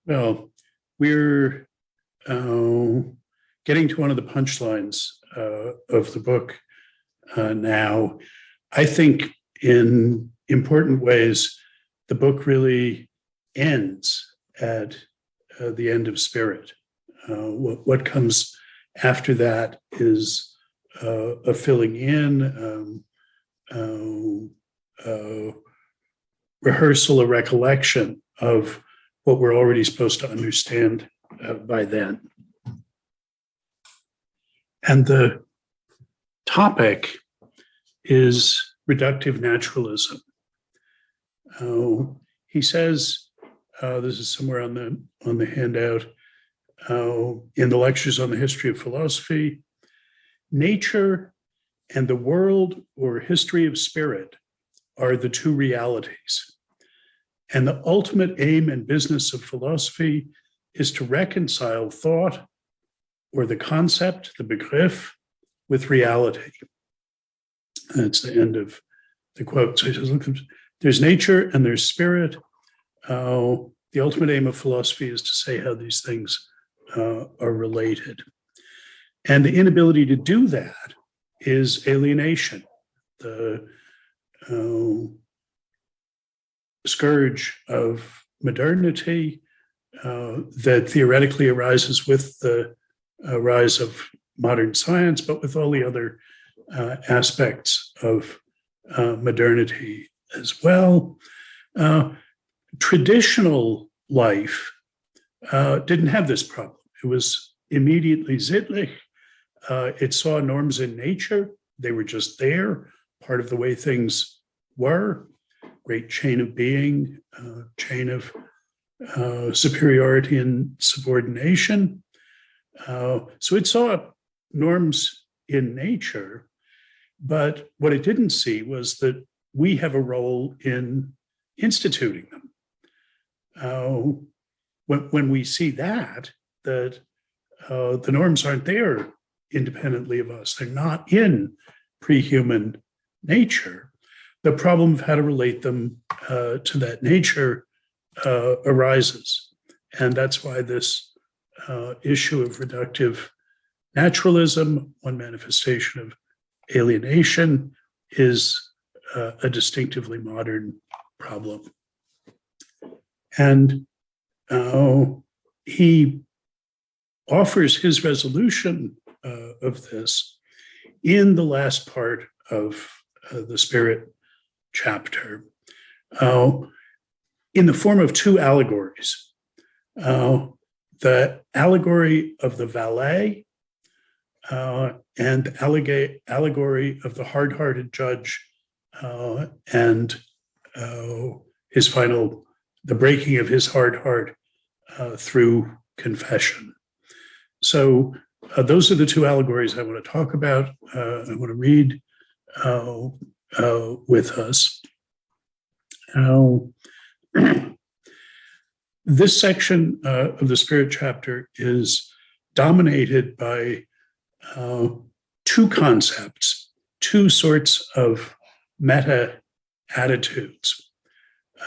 Well, we're getting to one of the punchlines of the book now. I think in important ways, the book really ends at the end of Spirit. What comes after that is a filling in, rehearsal, a recollection of what we're already supposed to understand by then. And the topic is reductive naturalism. He says, this is somewhere on the handout, in the lectures on the history of philosophy, nature and the world or history of spirit are the two realities. And the ultimate aim and business of philosophy is to reconcile thought or the concept, the begriff, with reality. That's the end of the quote. So he says, look, there's nature and there's spirit. The ultimate aim of philosophy is to say how these things are related. And the inability to do that is alienation, the scourge of modernity that theoretically arises with the rise of modern science, but with all the other aspects of modernity as well. Traditional life didn't have this problem. It was immediately Sittlich. It saw norms in nature. They were just there, part of the way things were. Great chain of being, chain of superiority and subordination. So it saw norms in nature, but what it didn't see was that we have a role in instituting them. When we see that the norms aren't there independently of us, they're not in pre-human nature, the problem of how to relate them to that nature arises. And that's why this issue of reductive naturalism, one manifestation of alienation, is a distinctively modern problem. And he offers his resolution of this in the last part of the Spirit chapter, in the form of two allegories. The allegory of the valet and the allegory of the hard-hearted judge and the breaking of his hard heart through confession. So those are the two allegories I want to talk about. I want to read with us. This section of the Spirit chapter is dominated by two concepts, two sorts of meta attitudes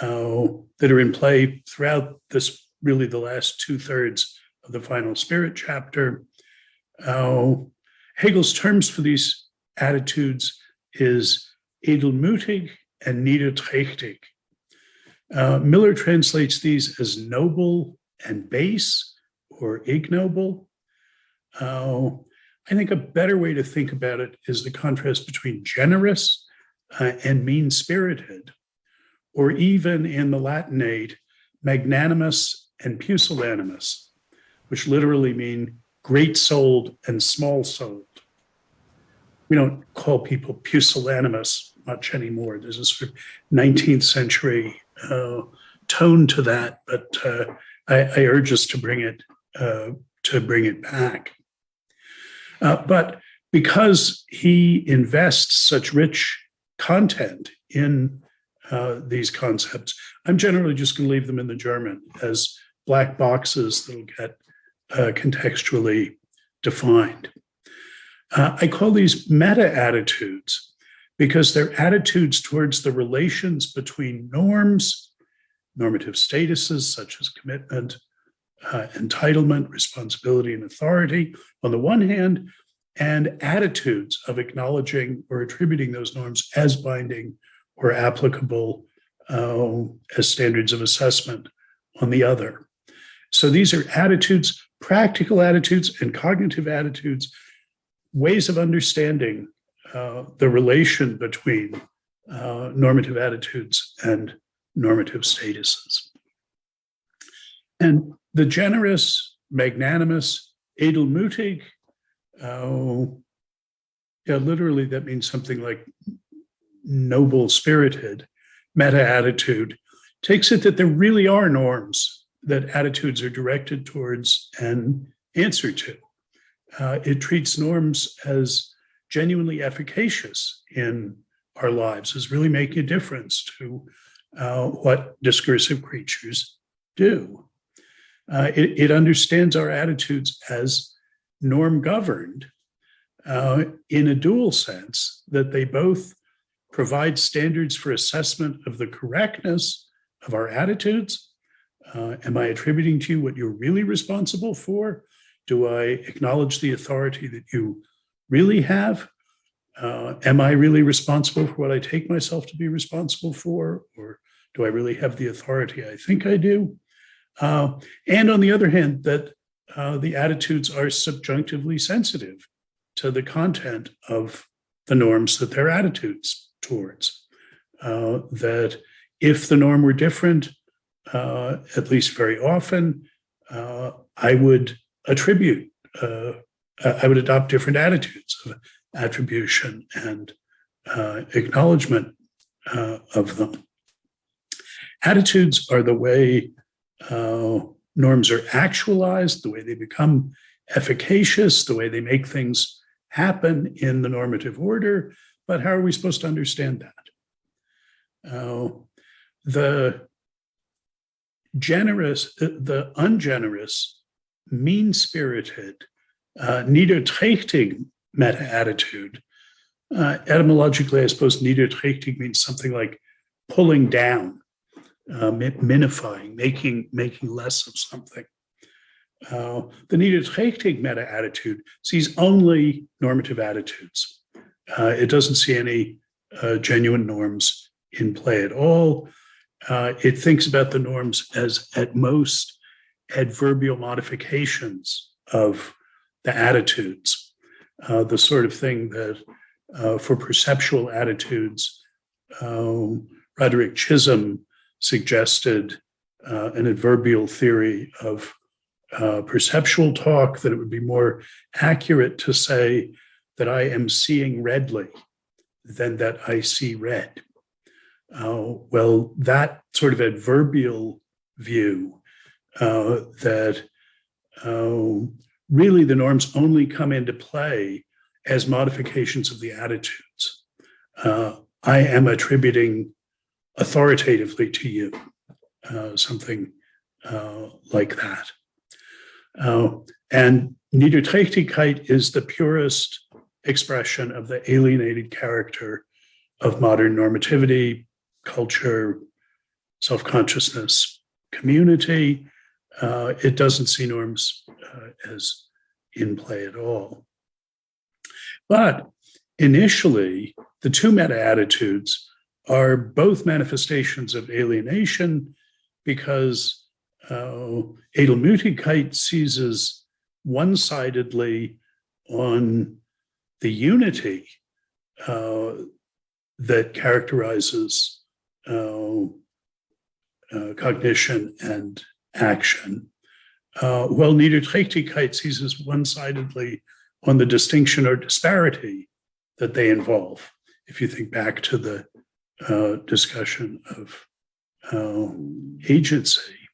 that are in play throughout this, really the last 2/3 of the final Spirit chapter. Hegel's terms for these attitudes is edelmütig and niederträchtig. Miller translates these as noble and base or ignoble. I think a better way to think about it is the contrast between generous and mean-spirited, or even in the Latinate, magnanimous and pusillanimous, which literally mean great-souled and small-souled. We don't call people pusillanimous much anymore. There's a sort of 19th century tone to that, but I urge us to bring it back. But because he invests such rich content in these concepts, I'm generally just going to leave them in the German as black boxes that'll get contextually defined. I call these meta-attitudes because they're attitudes towards the relations between norms, normative statuses such as commitment, entitlement, responsibility, and authority on the one hand, and attitudes of acknowledging or attributing those norms as binding or applicable as standards of assessment on the other. So these are attitudes, practical attitudes and cognitive attitudes, ways of understanding the relation between normative attitudes and normative statuses. And the generous, magnanimous, edelmütig, literally that means something like noble-spirited, meta-attitude, takes it that there really are norms that attitudes are directed towards and answer to. It treats norms as genuinely efficacious in our lives, as really making a difference to what discursive creatures do. It understands our attitudes as norm-governed in a dual sense, that they both provide standards for assessment of the correctness of our attitudes. Am I attributing to you what you're really responsible for? Do I acknowledge the authority that you really have? Am I really responsible for what I take myself to be responsible for? Or do I really have the authority I think I do? And on the other hand, that the attitudes are subjunctively sensitive to the content of the norms that they're attitudes towards. That if the norm were different, at least very often, I would attribute, I would adopt different attitudes of attribution and acknowledgement of them. Attitudes are the way norms are actualized, the way they become efficacious, the way they make things happen in the normative order. But how are we supposed to understand that? The generous, the ungenerous, mean-spirited, niederträchtig meta-attitude. Etymologically, I suppose niederträchtig means something like pulling down, minifying, making less of something. The niederträchtig meta-attitude sees only normative attitudes. It doesn't see any genuine norms in play at all. It thinks about the norms as, at most, adverbial modifications of the attitudes, the sort of thing that for perceptual attitudes, Roderick Chisholm suggested an adverbial theory of perceptual talk, that it would be more accurate to say that I am seeing redly than that I see red. Well, that sort of adverbial view that really the norms only come into play as modifications of the attitudes. I am attributing authoritatively to you, something like that. And Niederträchtigkeit is the purest expression of the alienated character of modern normativity, culture, self-consciousness, community. It doesn't see norms as in play at all. But initially, the two meta-attitudes are both manifestations of alienation, because Edelmütigkeit seizes one-sidedly on the unity that characterizes cognition and action, while Niederträchtigkeit seizes one-sidedly on the distinction or disparity that they involve. If you think back to the discussion of agency,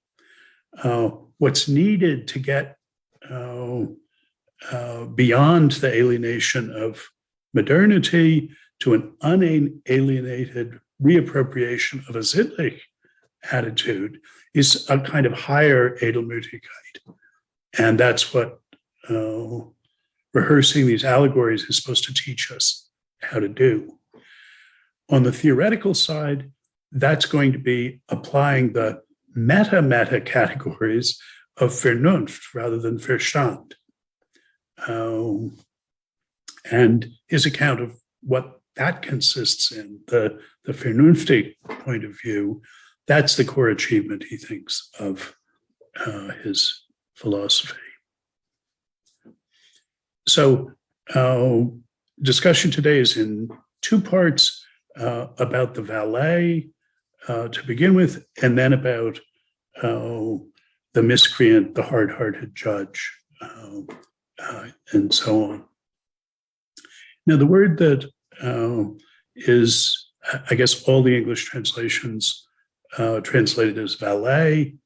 what's needed to get beyond the alienation of modernity to an unalienated reappropriation of a sittlich attitude is a kind of higher Edelmütigkeit. And that's what rehearsing these allegories is supposed to teach us how to do. On the theoretical side, that's going to be applying the meta-meta categories Vernunft rather than Verstand. And his account of what that consists in, the Vernunftig point of view, that's the core achievement, he thinks, of his philosophy. So discussion today is in two parts, about the valet to begin with, and then about the miscreant, the hard-hearted judge, and so on. Now, the word that is, I guess, all the English translations translated as valet.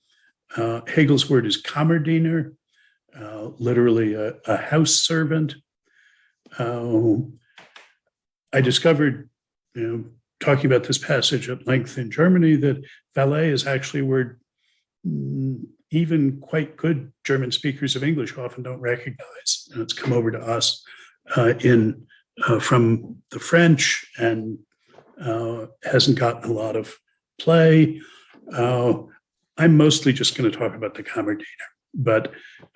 Hegel's word is Kammerdiener, literally a house servant. I discovered, talking about this passage at length in Germany, that valet is actually a word even quite good German speakers of English often don't recognize. And it's come over to us from the French and hasn't gotten a lot of play. I'm mostly just going to talk about the Kammerdiener, but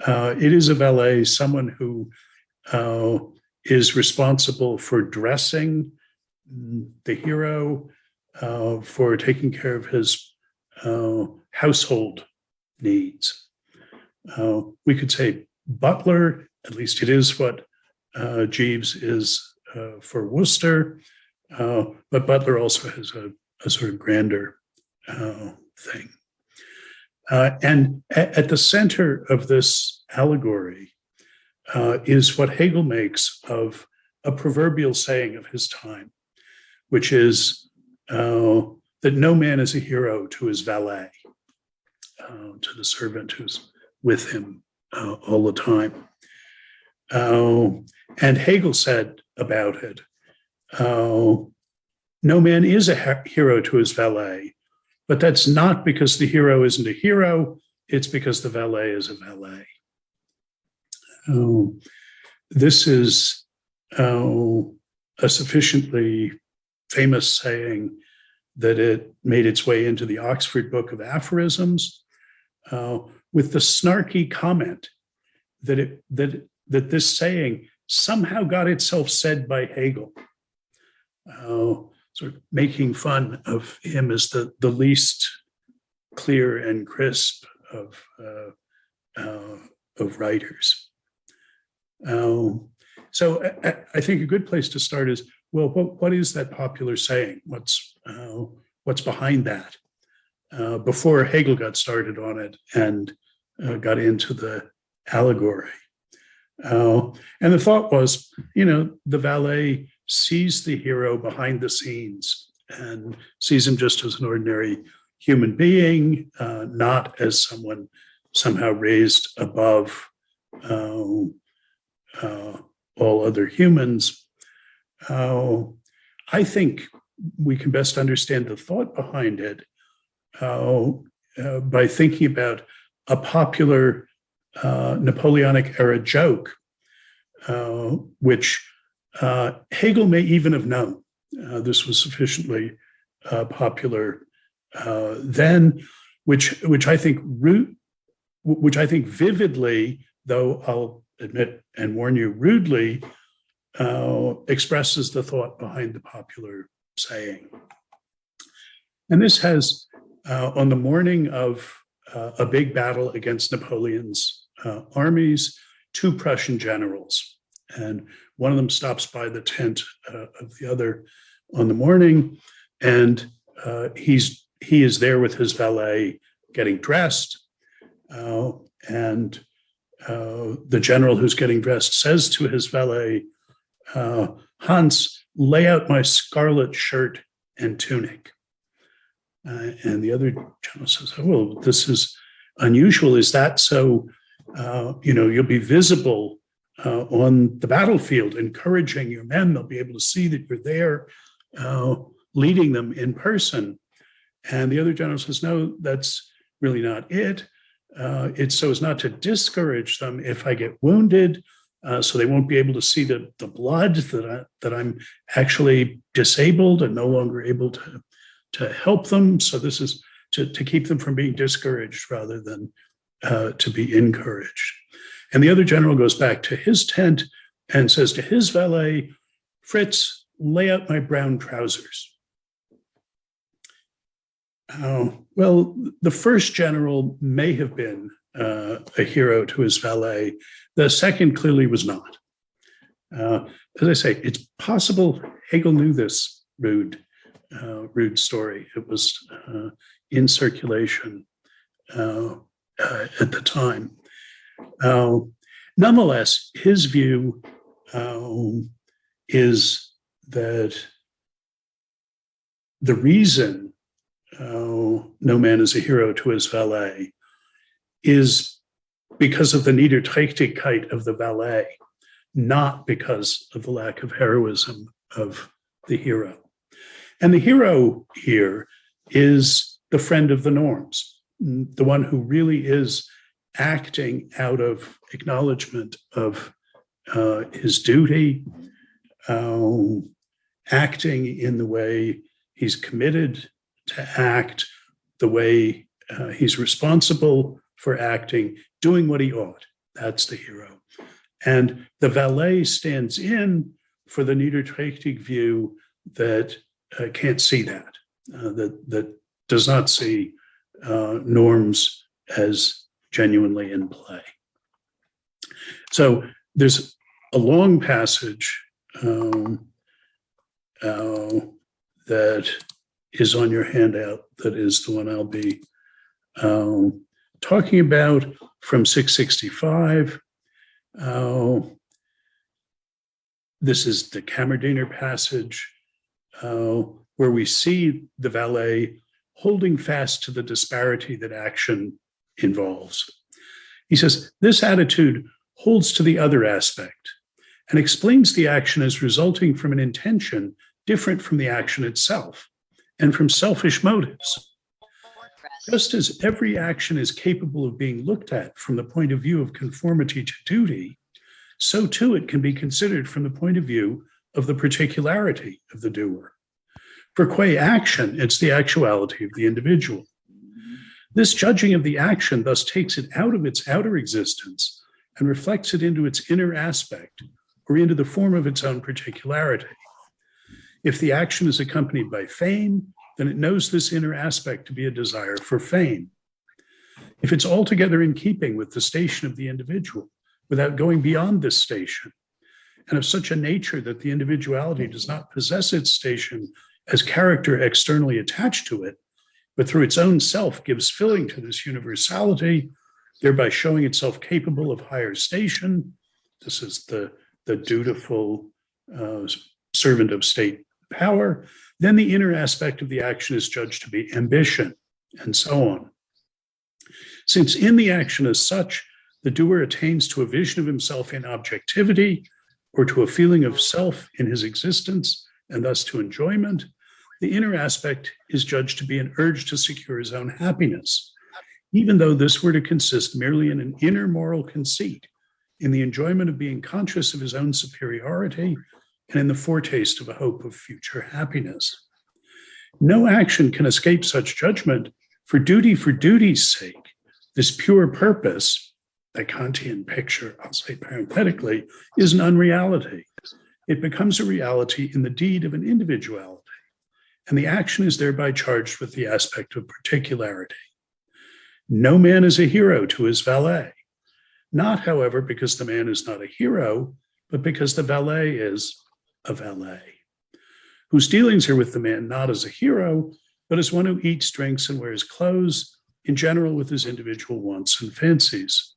it is a valet, someone who is responsible for dressing the hero, for taking care of his household needs. We could say butler, at least it is what Jeeves is for Worcester, but butler also has a sort of grander thing. And at the center of this allegory is what Hegel makes of a proverbial saying of his time, which is that no man is a hero to his valet, to the servant who's with him all the time. And Hegel said about it, no man is a hero to his valet, but that's not because the hero isn't a hero, it's because the valet is a valet. This is a sufficiently famous saying that it made its way into the Oxford Book of Aphorisms, with the snarky comment that this saying somehow got itself said by Hegel, sort of making fun of him as the least clear and crisp of writers. So I think a good place to start is, well, what is that popular saying? What's behind that? Before Hegel got started on it and got into the allegory. And the thought was, the valet sees the hero behind the scenes and sees him just as an ordinary human being, not as someone somehow raised above all other humans. I think we can best understand the thought behind it by thinking about a popular Napoleonic era joke, which Hegel may even have known. This was sufficiently popular then, which I think vividly, though I'll admit and warn you rudely, expresses the thought behind the popular saying. And this has, on the morning of a big battle against Napoleon's armies, two Prussian generals. And one of them stops by the tent of the other on the morning, and he is there with his valet getting dressed. And the general who's getting dressed says to his valet, Hans, lay out my scarlet shirt and tunic. And the other general says, oh, well, this is unusual. Is that so, you'll be visible on the battlefield, encouraging your men. They'll be able to see that you're there, leading them in person. And the other general says, no, that's really not it. It's so as not to discourage them if I get wounded, so they won't be able to see the blood, that I'm actually disabled and no longer able to help them. So this is to keep them from being discouraged rather than to be encouraged. And the other general goes back to his tent and says to his valet, Fritz, lay out my brown trousers. Well, the first general may have been a hero to his valet. The second clearly was not. As I say, it's possible Hegel knew this rude story. It was in circulation at the time. Nonetheless, his view is that the reason no man is a hero to his valet is because of the Niederträchtigkeit of the valet, not because of the lack of heroism of the hero. And the hero here is the friend of the norms, the one who really is acting out of acknowledgement of his duty, acting in the way he's committed to act, the way he's responsible for acting, doing what he ought. That's the hero. And the valet stands in for the Niederträchtig view that can't see that, that does not see norms as genuinely in play. So there's a long passage that is on your handout that is the one I'll be talking about from 665. This is the Kammerdiener passage where we see the valet holding fast to the disparity that action involves. He says, this attitude holds to the other aspect and explains the action as resulting from an intention different from the action itself and from selfish motives. Just as every action is capable of being looked at from the point of view of conformity to duty, so too it can be considered from the point of view of the particularity of the doer. For qua action, it's the actuality of the individual. This judging of the action thus takes it out of its outer existence and reflects it into its inner aspect or into the form of its own particularity. If the action is accompanied by fame, then it knows this inner aspect to be a desire for fame. If it's altogether in keeping with the station of the individual, without going beyond this station, and of such a nature that the individuality does not possess its station as character externally attached to it, but through its own self gives filling to this universality, thereby showing itself capable of higher station. This is the dutiful servant of state power. Then the inner aspect of the action is judged to be ambition, and so on. Since in the action as such, the doer attains to a vision of himself in objectivity, or to a feeling of self in his existence, and thus to enjoyment, the inner aspect is judged to be an urge to secure his own happiness, even though this were to consist merely in an inner moral conceit, in the enjoyment of being conscious of his own superiority, and in the foretaste of a hope of future happiness. No action can escape such judgment, for duty's sake. This pure purpose, the Kantian picture, I'll say parenthetically, is an unreality. It becomes a reality in the deed of an individuality, and the action is thereby charged with the aspect of particularity. No man is a hero to his valet, not, however, because the man is not a hero, but because the valet is a valet, whose dealings are with the man not as a hero, but as one who eats, drinks, and wears clothes, in general with his individual wants and fancies.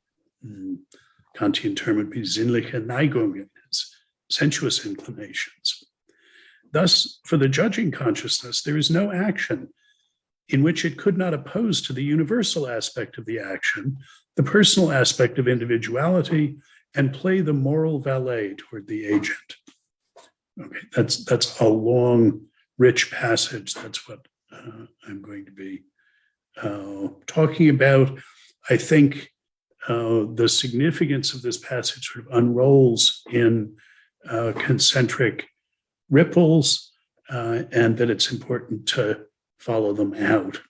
Kantian term would be sinnliche Neigungen, his sensuous inclinations. Thus, for the judging consciousness, there is no action in which it could not oppose to the universal aspect of the action, the personal aspect of individuality, and play the moral valet toward the agent. Okay, that's a long, rich passage. That's what I'm going to be talking about. I think the significance of this passage sort of unrolls in concentric ripples, and that it's important to follow them out.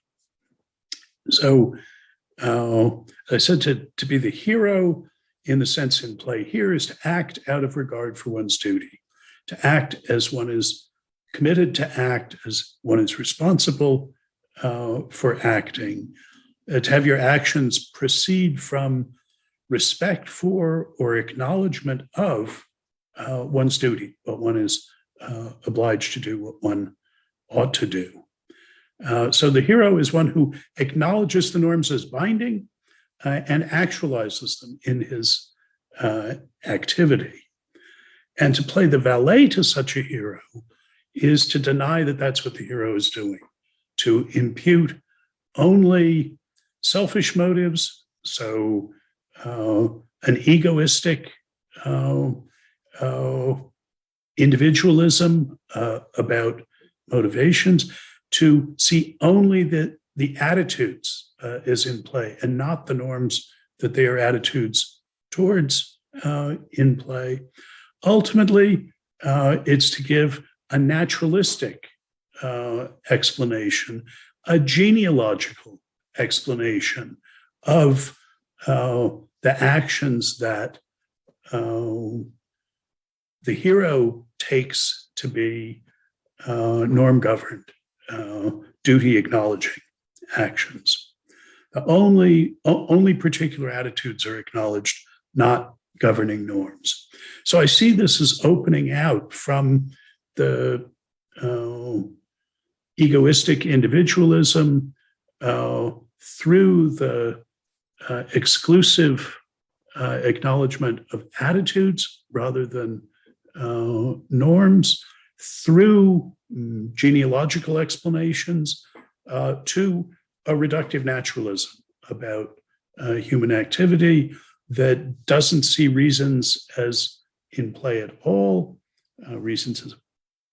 So I said to be the hero in the sense in play here is to act out of regard for one's duty, to act as one is committed to act, as one is responsible for acting, to have your actions proceed from respect for or acknowledgement of one's duty, what one is obliged to do, what one ought to do. So the hero is one who acknowledges the norms as binding and actualizes them in his activity. And to play the valet to such a hero is to deny that that's what the hero is doing, to impute only selfish motives, so an egoistic individualism about motivations, to see only the attitudes is in play and not the norms that they are attitudes towards in play. Ultimately, it's to give a naturalistic explanation, a genealogical explanation of the actions that the hero takes to be norm governed, duty acknowledging actions. Only particular attitudes are acknowledged, not governing norms. So I see this as opening out from the egoistic individualism through the exclusive acknowledgement of attitudes rather than norms, through genealogical explanations to a reductive naturalism about human activity that doesn't see reasons as in play at all, reasons as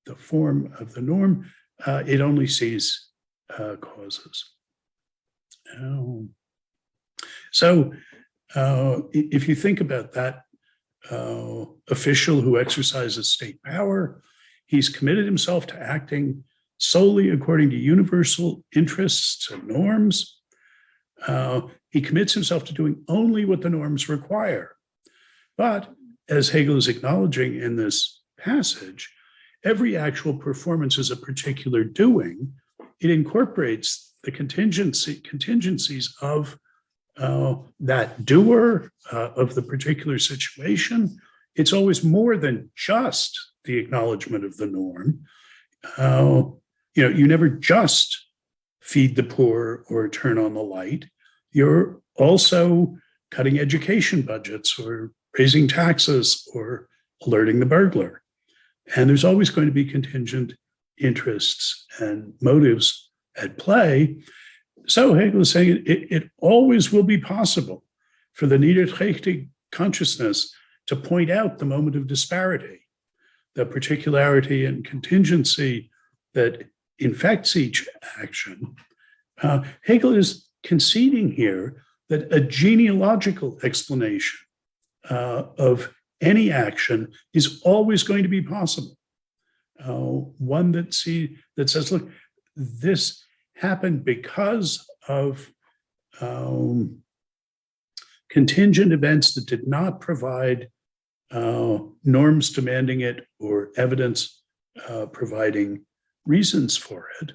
the form of the norm. It only sees causes. So if you think about that official who exercises state power, he's committed himself to acting solely according to universal interests and norms. He commits himself to doing only what the norms require. But as Hegel is acknowledging in this passage, every actual performance is a particular doing. It incorporates the contingencies of that doer, of the particular situation. It's always more than just the acknowledgement of the norm. You never just feed the poor or turn on the light. You're also cutting education budgets or raising taxes or alerting the burglar. And there's always going to be contingent interests and motives at play. So Hegel is saying it always will be possible for the niederträchtig consciousness to point out the moment of disparity, the particularity and contingency that infects each action. Hegel is conceding here that a genealogical explanation of any action is always going to be possible. One that says, look, this happened because of contingent events that did not provide norms demanding it or evidence providing reasons for it.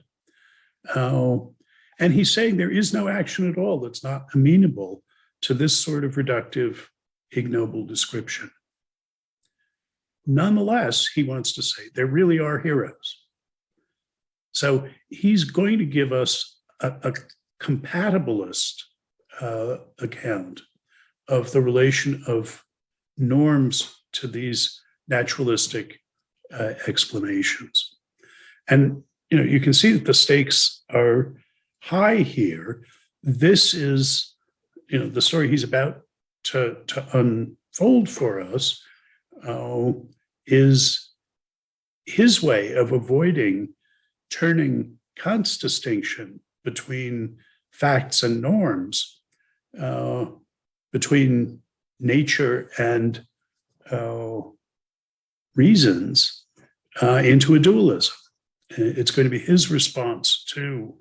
And he's saying there is no action at all that's not amenable to this sort of reductive, ignoble description. Nonetheless, he wants to say there really are heroes. So he's going to give us a compatibilist account of the relation of norms to these naturalistic explanations. And you can see that the stakes are high here. This is the story he's about to unfold for us is his way of avoiding turning Kant's distinction between facts and norms, between nature and reasons, into a dualism. It's going to be his response to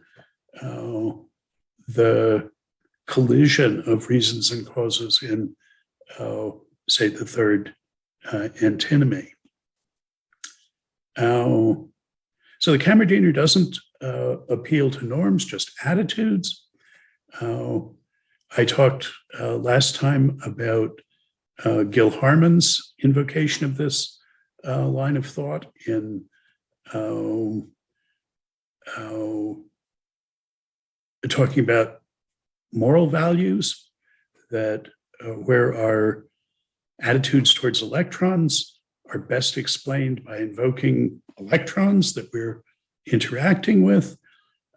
the collision of reasons and causes in, say, the third antinomy. So the Kammerdiener doesn't appeal to norms, just attitudes. I talked last time about Gil Harman's invocation of this line of thought in talking about moral values, that where our attitudes towards electrons are best explained by invoking electrons that we're interacting with.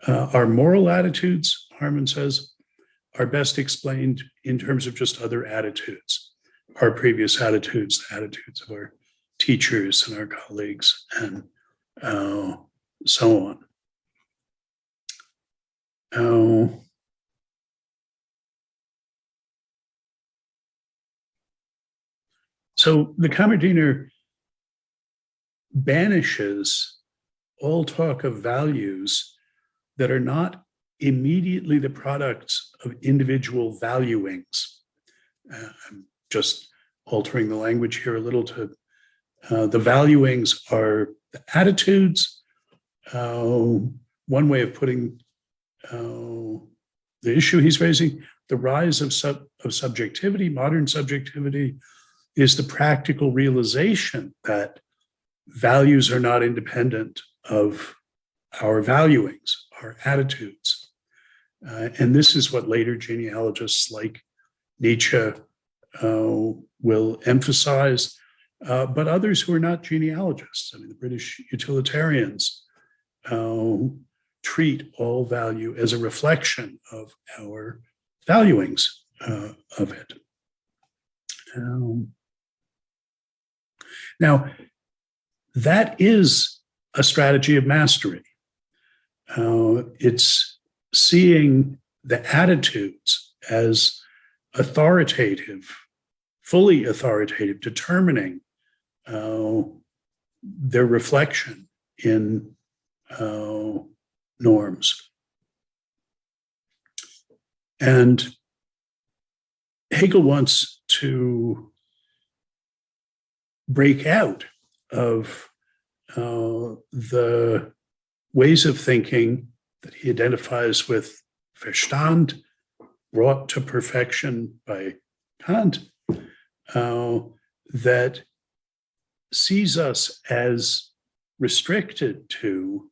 Our moral attitudes, Harman says, are best explained in terms of just other attitudes, our previous attitudes, the attitudes of our teachers and our colleagues, and so on. So the Kammerdiener banishes all talk of values that are not immediately the products of individual valuings. I'm just altering the language here a little to the valuings are the attitudes. One way of putting the issue he's raising, the rise of subjectivity, modern subjectivity, is the practical realization that values are not independent of our valuings, our attitudes. And this is what later genealogists like Nietzsche will emphasize, but others who are not genealogists. I mean, the British utilitarians treat all value as a reflection of our valuings of it. Now, that is a strategy of mastery. It's seeing the attitudes as authoritative, fully authoritative, determining their reflection in norms. And Hegel wants to break out of the ways of thinking that he identifies with Verstand, brought to perfection by Kant, that sees us as restricted to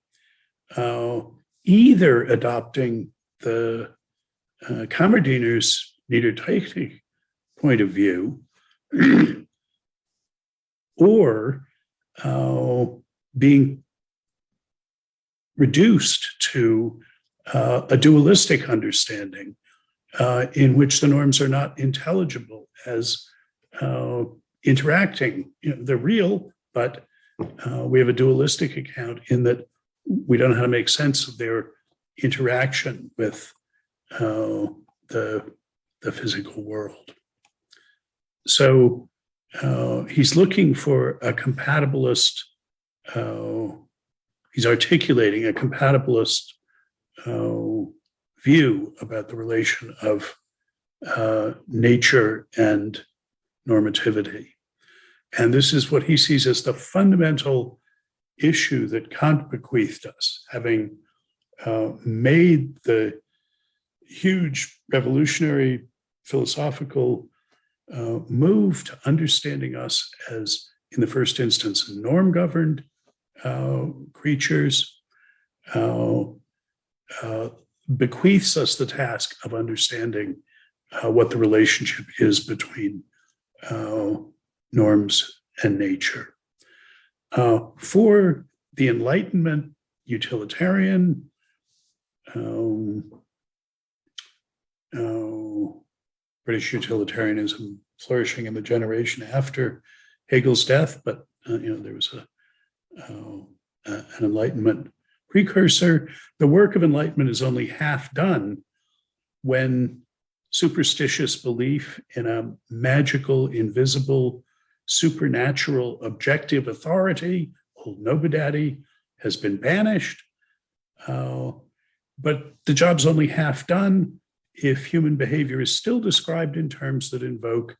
either adopting the Kammerdiener's niederträchtig point of view, or being reduced to a dualistic understanding in which the norms are not intelligible as interacting. You know, they're real, but we have a dualistic account in that we don't know how to make sense of their interaction with the physical world. So he's looking for a compatibilist, he's articulating a compatibilist view about the relation of nature and normativity. And this is what he sees as the fundamental issue that Kant bequeathed us, having made the huge revolutionary philosophical move to understanding us as, in the first instance, norm-governed creatures, bequeaths us the task of understanding what the relationship is between norms and nature. For the Enlightenment utilitarian, British utilitarianism flourishing in the generation after Hegel's death, but there was an Enlightenment precursor. The work of Enlightenment is only half done when superstitious belief in a magical, invisible, supernatural, objective authority, old Nobodaddy, has been banished. But the job's only half done if human behavior is still described in terms that invoke,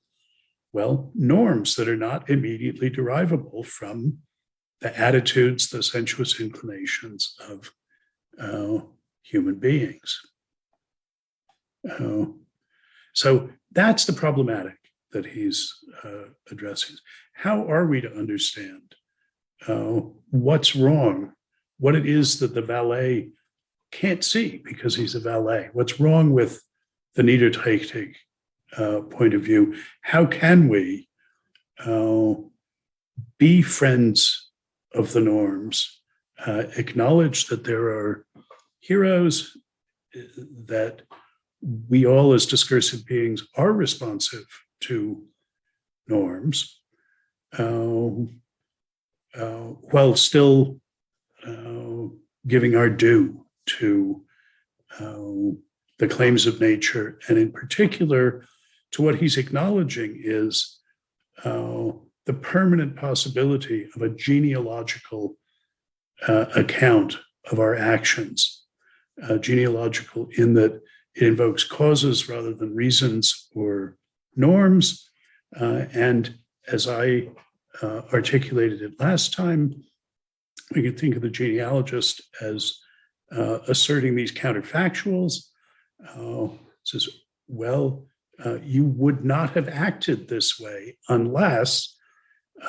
well, norms that are not immediately derivable from the attitudes, the sensuous inclinations of human beings. So that's the problematic that he's addressing. How are we to understand what's wrong, what it is that the valet can't see because he's a valet? What's wrong with the niederträchtig point of view? How can we be friends of the norms, acknowledge that there are heroes, that we all as discursive beings are responsive to norms, while still giving our due to the claims of nature, and in particular to what he's acknowledging is the permanent possibility of a genealogical account of our actions, genealogical in that it invokes causes rather than reasons or norms. And as I articulated it last time, we could think of the genealogist as asserting these counterfactuals. Says, well, you would not have acted this way unless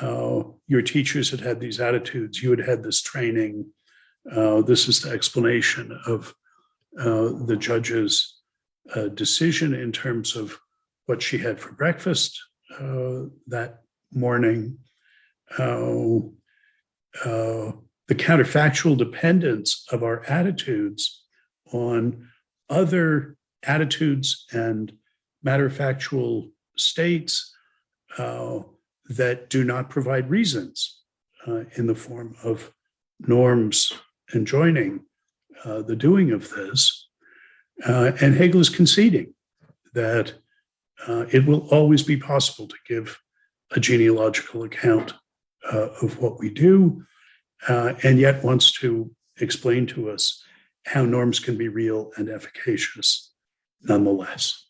your teachers had had these attitudes, you had had this training. This is the explanation of the judge's decision in terms of what she had for breakfast that morning. The counterfactual dependence of our attitudes on other attitudes and matter-factual states that do not provide reasons in the form of norms enjoining the doing of this. And Hegel is conceding that it will always be possible to give a genealogical account of what we do, and yet wants to explain to us how norms can be real and efficacious nonetheless.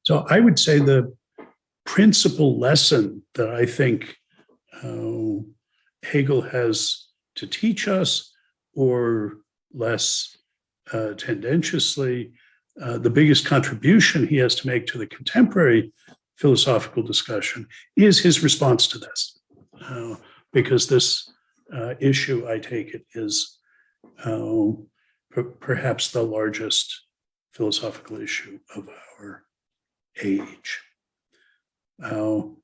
So I would say the principal lesson that I think Hegel has to teach us, or less tendentiously, the biggest contribution he has to make to the contemporary philosophical discussion is his response to this. Because this issue, I take it, is perhaps the largest philosophical issue of our age.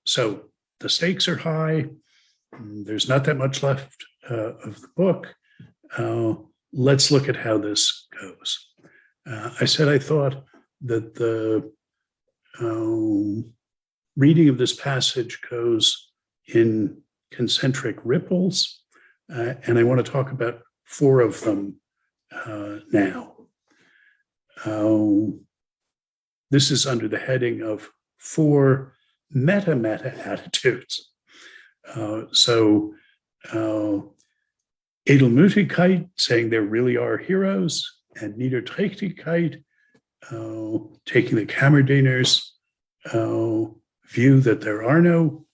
So the stakes are high. There's not that much left of the book. Let's look at how this goes. I said I thought that the reading of this passage goes in concentric ripples, and I want to talk about 4 of them now. This is under the heading of 4 meta-meta attitudes. So Edelmütigkeit, saying there really are heroes, and Niederträchtigkeit, taking the Kammerdiener's view that there are no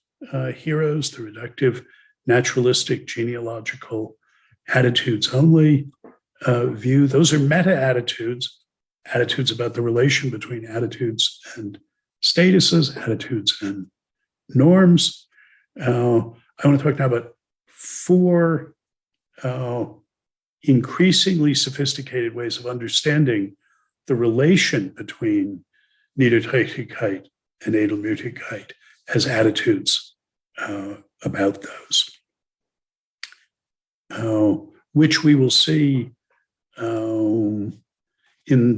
heroes, the reductive, naturalistic, genealogical attitudes only view. Those are meta-attitudes, attitudes about the relation between attitudes and statuses, attitudes and norms. I want to talk now about 4 increasingly sophisticated ways of understanding the relation between Niederträchtigkeit and Edelmütigkeit as attitudes about those, which we will see in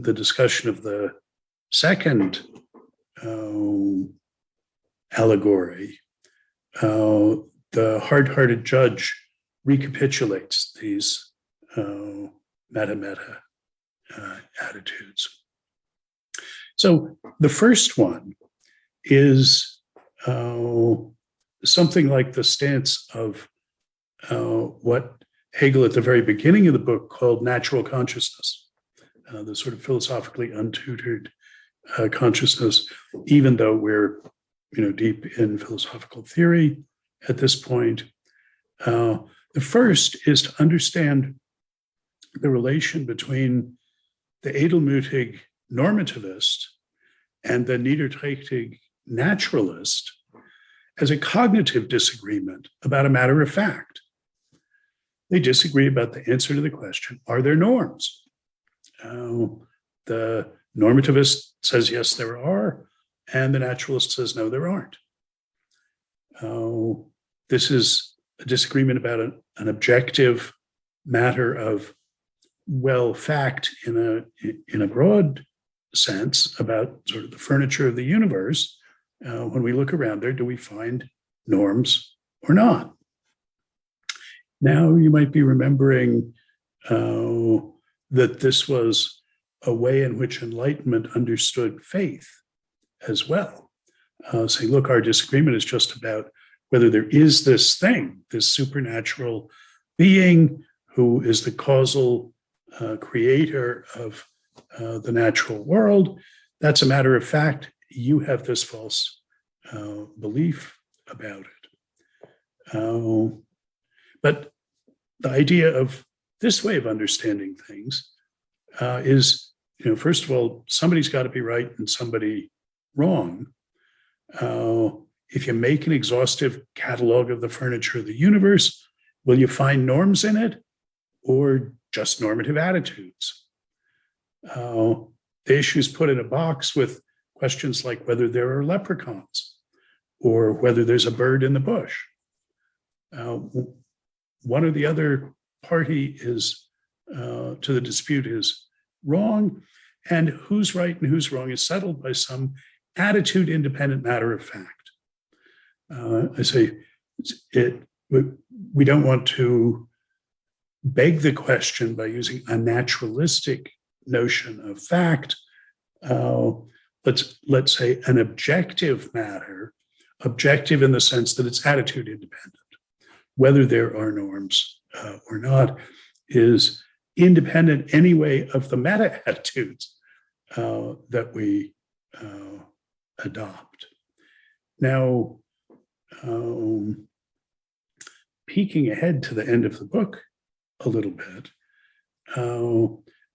the discussion of the second allegory. The hard-hearted judge recapitulates these meta-meta attitudes. So the first one is something like the stance of what Hegel at the very beginning of the book called natural consciousness. the sort of philosophically untutored consciousness, even though we're deep in philosophical theory at this point. The first is to understand the relation between the edelmütig normativist and the niederträchtig naturalist as a cognitive disagreement about a matter of fact. They disagree about the answer to the question, are there norms? The normativist says, yes, there are, and the naturalist says, no, there aren't. This is a disagreement about an objective matter of, well, fact in a broad sense about sort of the furniture of the universe. When we look around there, do we find norms or not? Now you might be remembering that this was a way in which Enlightenment understood faith as well. Saying, look, our disagreement is just about whether there is this thing, this supernatural being who is the causal creator of the natural world. That's a matter of fact. You have this false belief about it. But the idea of this way of understanding things is, first of all, somebody's got to be right and somebody wrong. If you make an exhaustive catalog of the furniture of the universe, will you find norms in it or just normative attitudes? The issue is put in a box with questions like whether there are leprechauns or whether there's a bird in the bush. One or the other party is to the dispute is wrong, and who's right and who's wrong is settled by some attitude-independent matter of fact. I say we don't want to beg the question by using a naturalistic notion of fact. Let's say an objective matter, objective in the sense that it's attitude independent. Whether there are norms or not is independent anyway of the meta-attitudes that we adopt. Now, peeking ahead to the end of the book a little bit,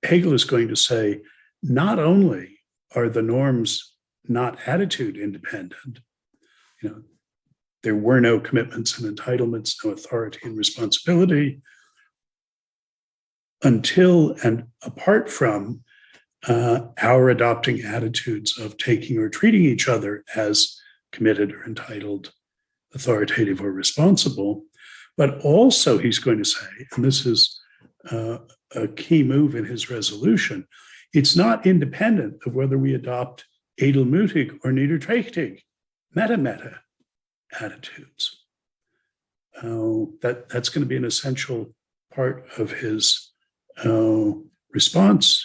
Hegel is going to say, not only are the norms not attitude independent, there were no commitments and entitlements, no authority and responsibility until and apart from our adopting attitudes of taking or treating each other as committed or entitled, authoritative or responsible. But also he's going to say, and this is a key move in his resolution, it's not independent of whether we adopt edelmütig or niederträchtig, meta attitudes. That's going to be an essential part of his response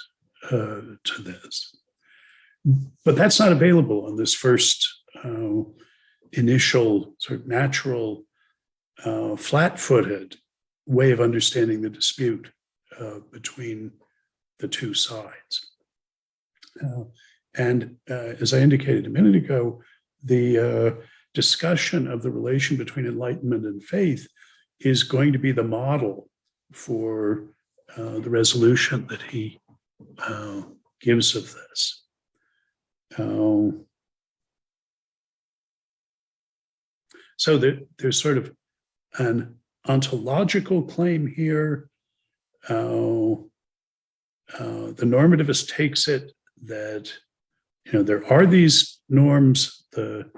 to this. But that's not available on this first initial sort of natural, flat-footed way of understanding the dispute between the two sides. And as I indicated a minute ago, the discussion of the relation between enlightenment and faith is going to be the model for the resolution that he gives of this. So there's sort of an ontological claim here. The normativist takes it that there are these norms. The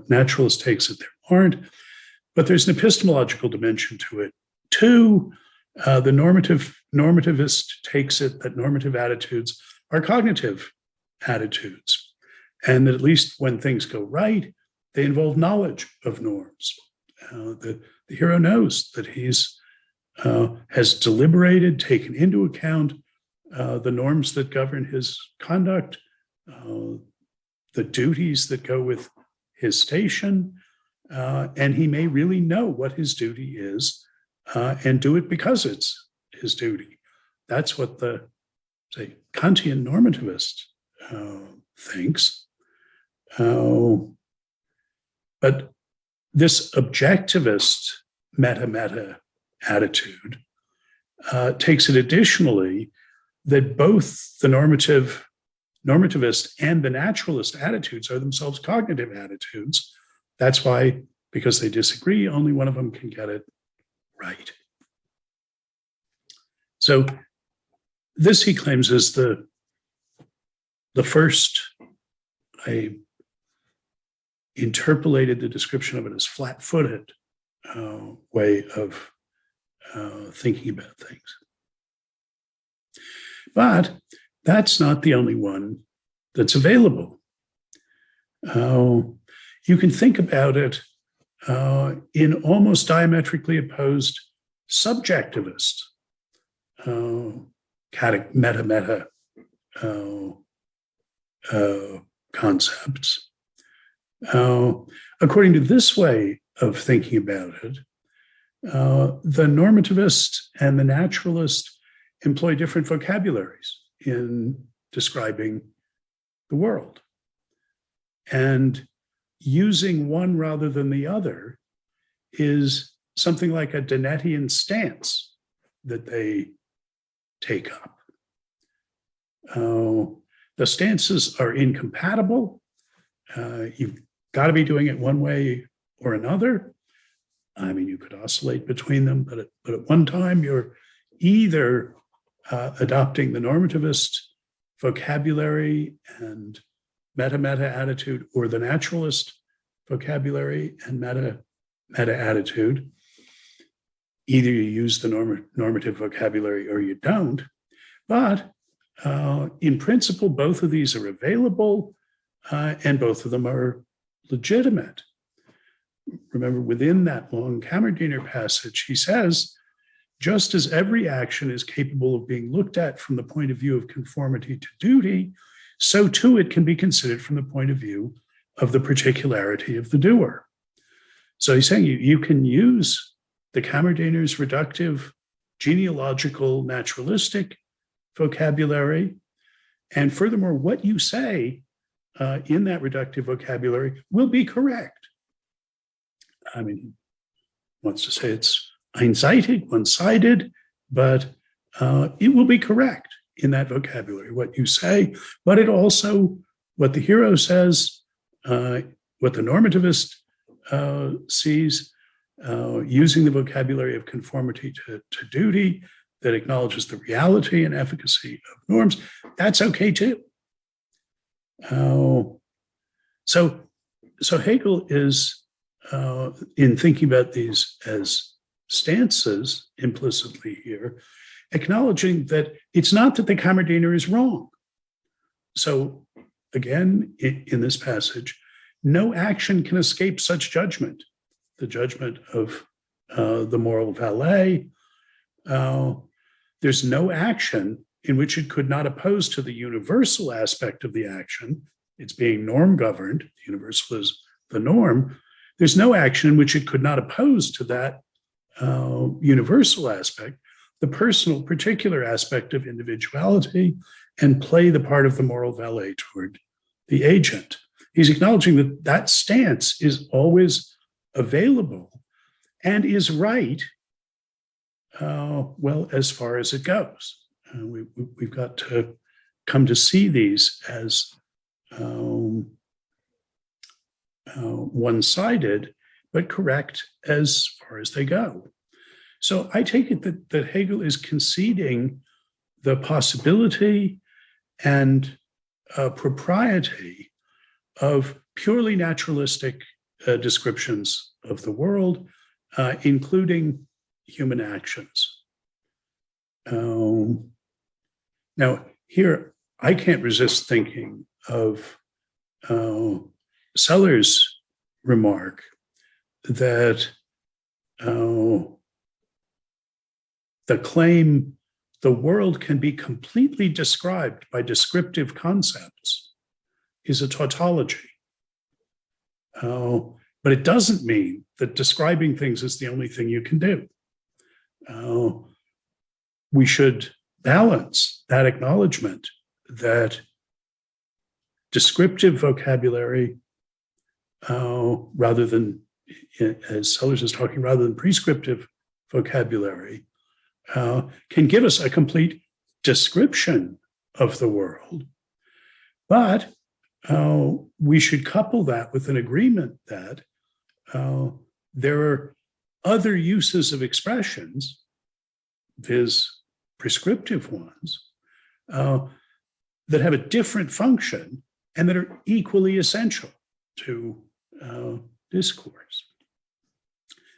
naturalist takes it there aren't, but there's an epistemological dimension to it too. The normativist takes it that normative attitudes are cognitive attitudes, and that at least when things go right, they involve knowledge of norms. The hero knows that he's has deliberated, taken into account the norms that govern his conduct, the duties that go with his station, and he may really know what his duty is and do it because it's his duty. That's what the say, Kantian normativist thinks. But this objectivist meta-meta attitude takes it additionally that both the normativist and the naturalist attitudes are themselves cognitive attitudes. That's why, because they disagree, only one of them can get it right. So this, he claims, is the first. I interpolated the description of it as flat-footed way of thinking about things. But that's not the only one that's available. You can think about it in almost diametrically opposed subjectivist meta-meta concepts. According to this way of thinking about it, the normativist and the naturalist employ different vocabularies in describing the world. And using one rather than the other is something like a Dennettian stance that they take up. The stances are incompatible. You've got to be doing it one way or another. I mean, you could oscillate between them, but at one time you're either adopting the normativist vocabulary and meta-meta attitude, or the naturalist vocabulary and meta attitude. Either you use the normative vocabulary or you don't. But in principle, both of these are available, and both of them are legitimate. Remember, within that long Kammerdiener passage, he says, just as every action is capable of being looked at from the point of view of conformity to duty, so too it can be considered from the point of view of the particularity of the doer. So he's saying you can use the Kammerdiener's reductive, genealogical, naturalistic vocabulary, and furthermore, what you say in that reductive vocabulary will be correct. I mean, he wants to say it's einseitig, one-sided, but it will be correct in that vocabulary, what you say, but it also, what the hero says, what the normativist sees, using the vocabulary of conformity to duty that acknowledges the reality and efficacy of norms, that's okay too. So Hegel is, in thinking about these as stances implicitly here, acknowledging that it's not that the Kammerdiener is wrong. So again, in this passage, no action can escape such judgment, the judgment of the moral valet. There's no action in which it could not oppose to the universal aspect of the action. It's being norm governed. The universal is the norm. There's no action in which it could not oppose to that universal aspect, the personal, particular aspect of individuality, and play the part of the moral valet toward the agent. He's acknowledging that that stance is always available and is right, well, as far as it goes. We've got to come to see these as one-sided, but correct as far as they go. So I take it that Hegel is conceding the possibility and propriety of purely naturalistic descriptions of the world, including human actions. Now, here, I can't resist thinking of Seller's remark that the claim the world can be completely described by descriptive concepts is a tautology. But it doesn't mean that describing things is the only thing you can do. We should balance, that acknowledgement that descriptive vocabulary, rather than, as Sellers is talking, rather than prescriptive vocabulary, can give us a complete description of the world. But we should couple that with an agreement that there are other uses of expressions, viz. Prescriptive ones, that have a different function and that are equally essential to discourse.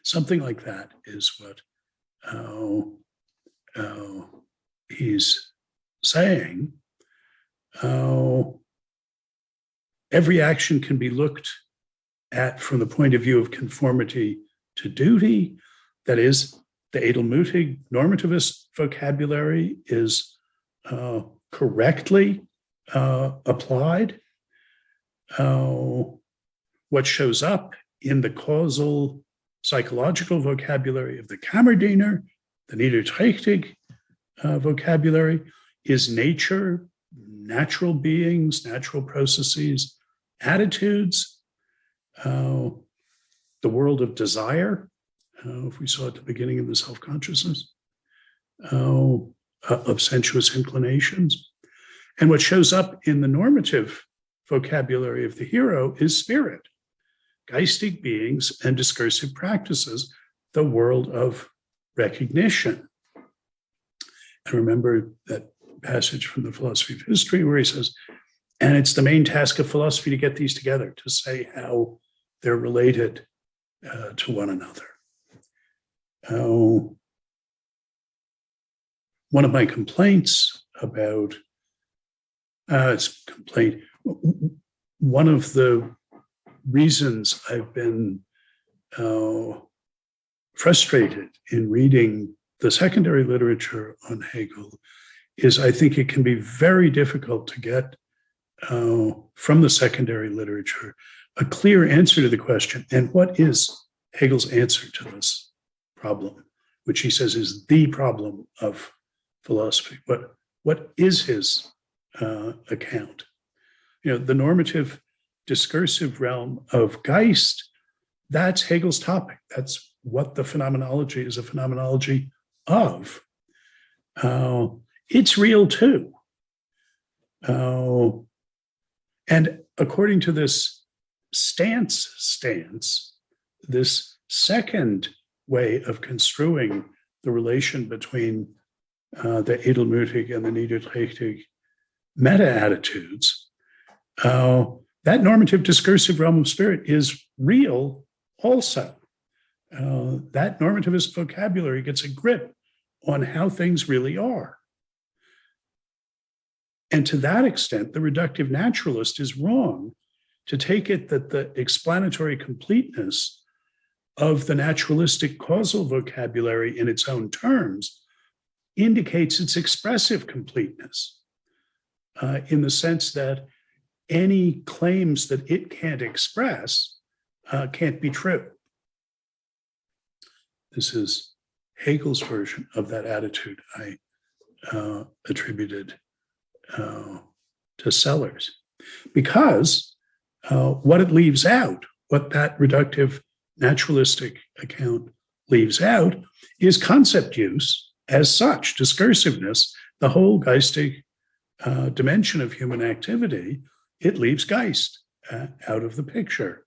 Something like that is what he's saying. Every action can be looked at from the point of view of conformity to duty. That is, the edelmutig normativist vocabulary is correctly applied. What shows up in the causal psychological vocabulary of the Kammerdiener, the niederträchtig vocabulary, is nature, natural beings, natural processes, attitudes, the world of desire, if we saw at the beginning of the self-consciousness, of sensuous inclinations. And what shows up in the normative vocabulary of the hero is spirit, geistig beings, and discursive practices, the world of recognition. And remember that passage from the Philosophy of History where he says, and it's the main task of philosophy to get these together, to say how they're related to one another. One of my complaints about one of the reasons I've been frustrated in reading the secondary literature on Hegel is I think it can be very difficult to get from the secondary literature a clear answer to the question, and what is Hegel's answer to this problem, which he says is the problem of philosophy. What is his account? The normative discursive realm of Geist, that's Hegel's topic. That's what the phenomenology is a phenomenology of. It's real too. And according to this stance, this second way of construing the relation between the edelmutig and the niederträchtig meta-attitudes, that normative discursive realm of spirit is real also. That normativist vocabulary gets a grip on how things really are. And to that extent, the reductive naturalist is wrong to take it that the explanatory completeness of the naturalistic causal vocabulary in its own terms indicates its expressive completeness, in the sense that any claims that it can't express can't be true. This is Hegel's version of that attitude I attributed to Sellers. Because what it leaves out, what that reductive naturalistic account leaves out, is concept use as such, discursiveness, the whole geistig dimension of human activity. It leaves Geist out of the picture.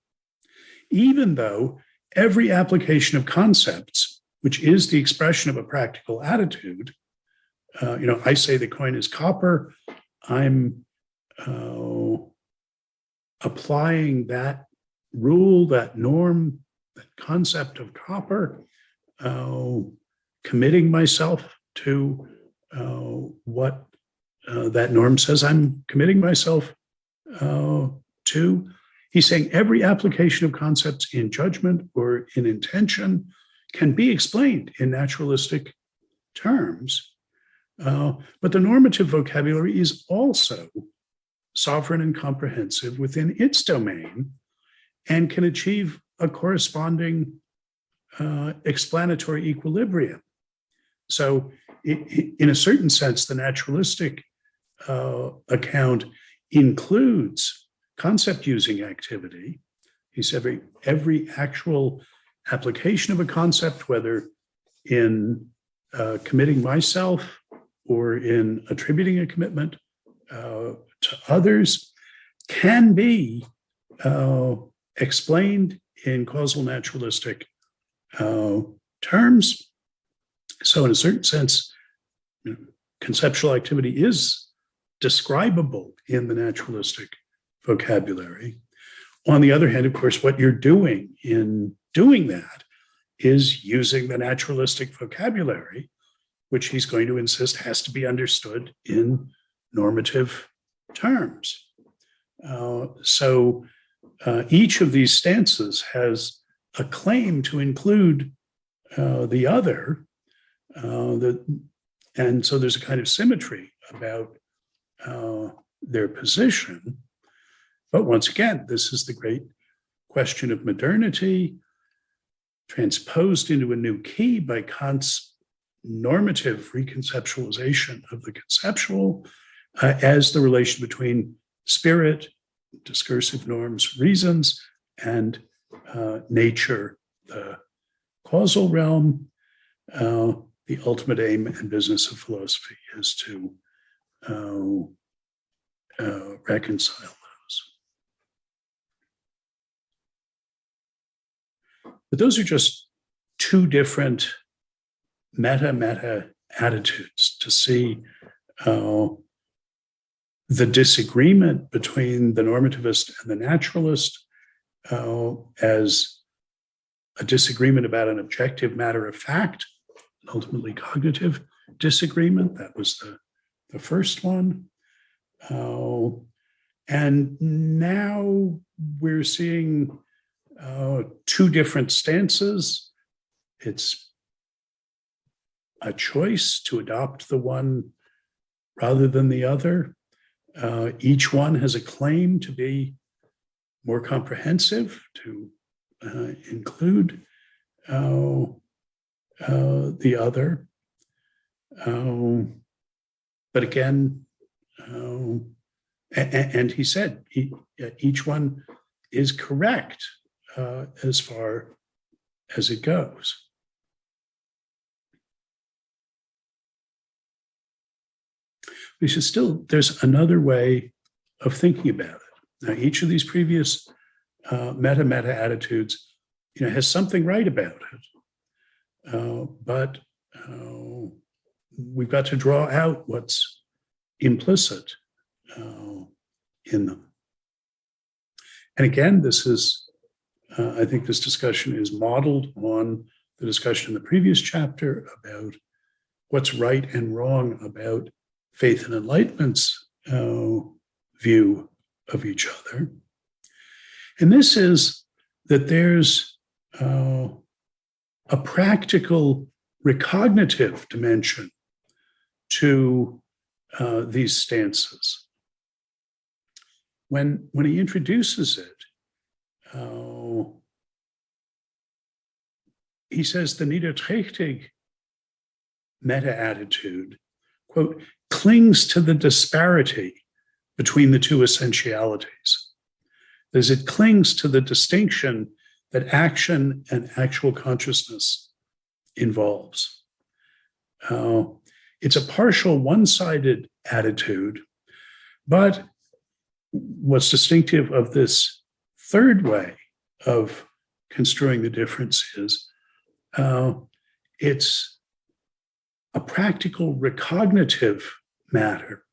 Even though every application of concepts, which is the expression of a practical attitude, I say the coin is copper, I'm applying that rule, that norm, that concept of copper, committing myself to what that norm says I'm committing myself to. He's saying every application of concepts in judgment or in intention can be explained in naturalistic terms. But the normative vocabulary is also sovereign and comprehensive within its domain and can achieve a corresponding explanatory equilibrium So in a certain sense, the naturalistic account includes concept using activity. He said every actual application of a concept, whether in committing myself or in attributing a commitment to others, can be explained in causal naturalistic terms. So in a certain sense, conceptual activity is describable in the naturalistic vocabulary. On the other hand, of course, what you're doing in doing that is using the naturalistic vocabulary, which he's going to insist has to be understood in normative terms. So each of these stances has a claim to include the other, and so there's a kind of symmetry about their position. But once again, this is the great question of modernity, transposed into a new key by Kant's normative reconceptualization of the conceptual as the relation between spirit, discursive norms, reasons, and nature, the causal realm. The ultimate aim and business of philosophy is to reconcile those. But those are just two different meta attitudes to see the disagreement between the normativist and the naturalist as a disagreement about an objective matter of fact, ultimately cognitive disagreement. That was the first one. And now we're seeing two different stances. It's a choice to adopt the one rather than the other. Each one has a claim to be more comprehensive, to include the other. But again, and he said each one is correct as far as it goes. He says still, there's another way of thinking about it. Now, each of these previous meta attitudes, has something right about it, but we've got to draw out what's implicit in them. And again, this is, I think this discussion is modeled on the discussion in the previous chapter about what's right and wrong about faith and enlightenment's view of each other. And this is that there's a practical recognitive dimension to these stances. When he introduces it, he says the niederträchtig meta-attitude, quote, clings to the disparity between the two essentialities. As it clings to the distinction that action and actual consciousness involves. It's a partial one-sided attitude, but what's distinctive of this third way of construing the difference is it's a practical recognitive matter.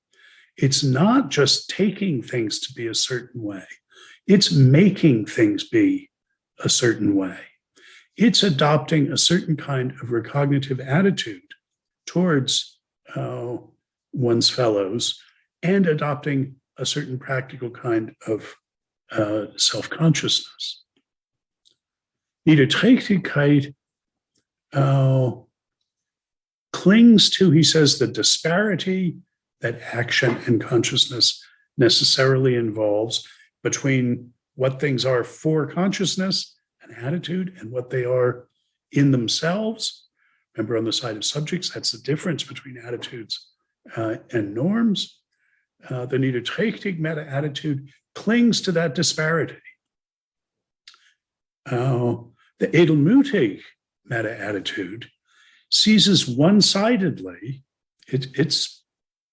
It's not just taking things to be a certain way. It's making things be a certain way. It's adopting a certain kind of recognitive attitude towards one's fellows and adopting a certain practical kind of self-consciousness. Niederträchtigkeit clings to, he says, the disparity that action and consciousness necessarily involves between what things are for consciousness and attitude and what they are in themselves, Remember, on the side of subjects, that's the difference between attitudes and norms. The niederträchtig meta-attitude clings to that disparity. The edelmutig meta-attitude seizes one-sidedly. It's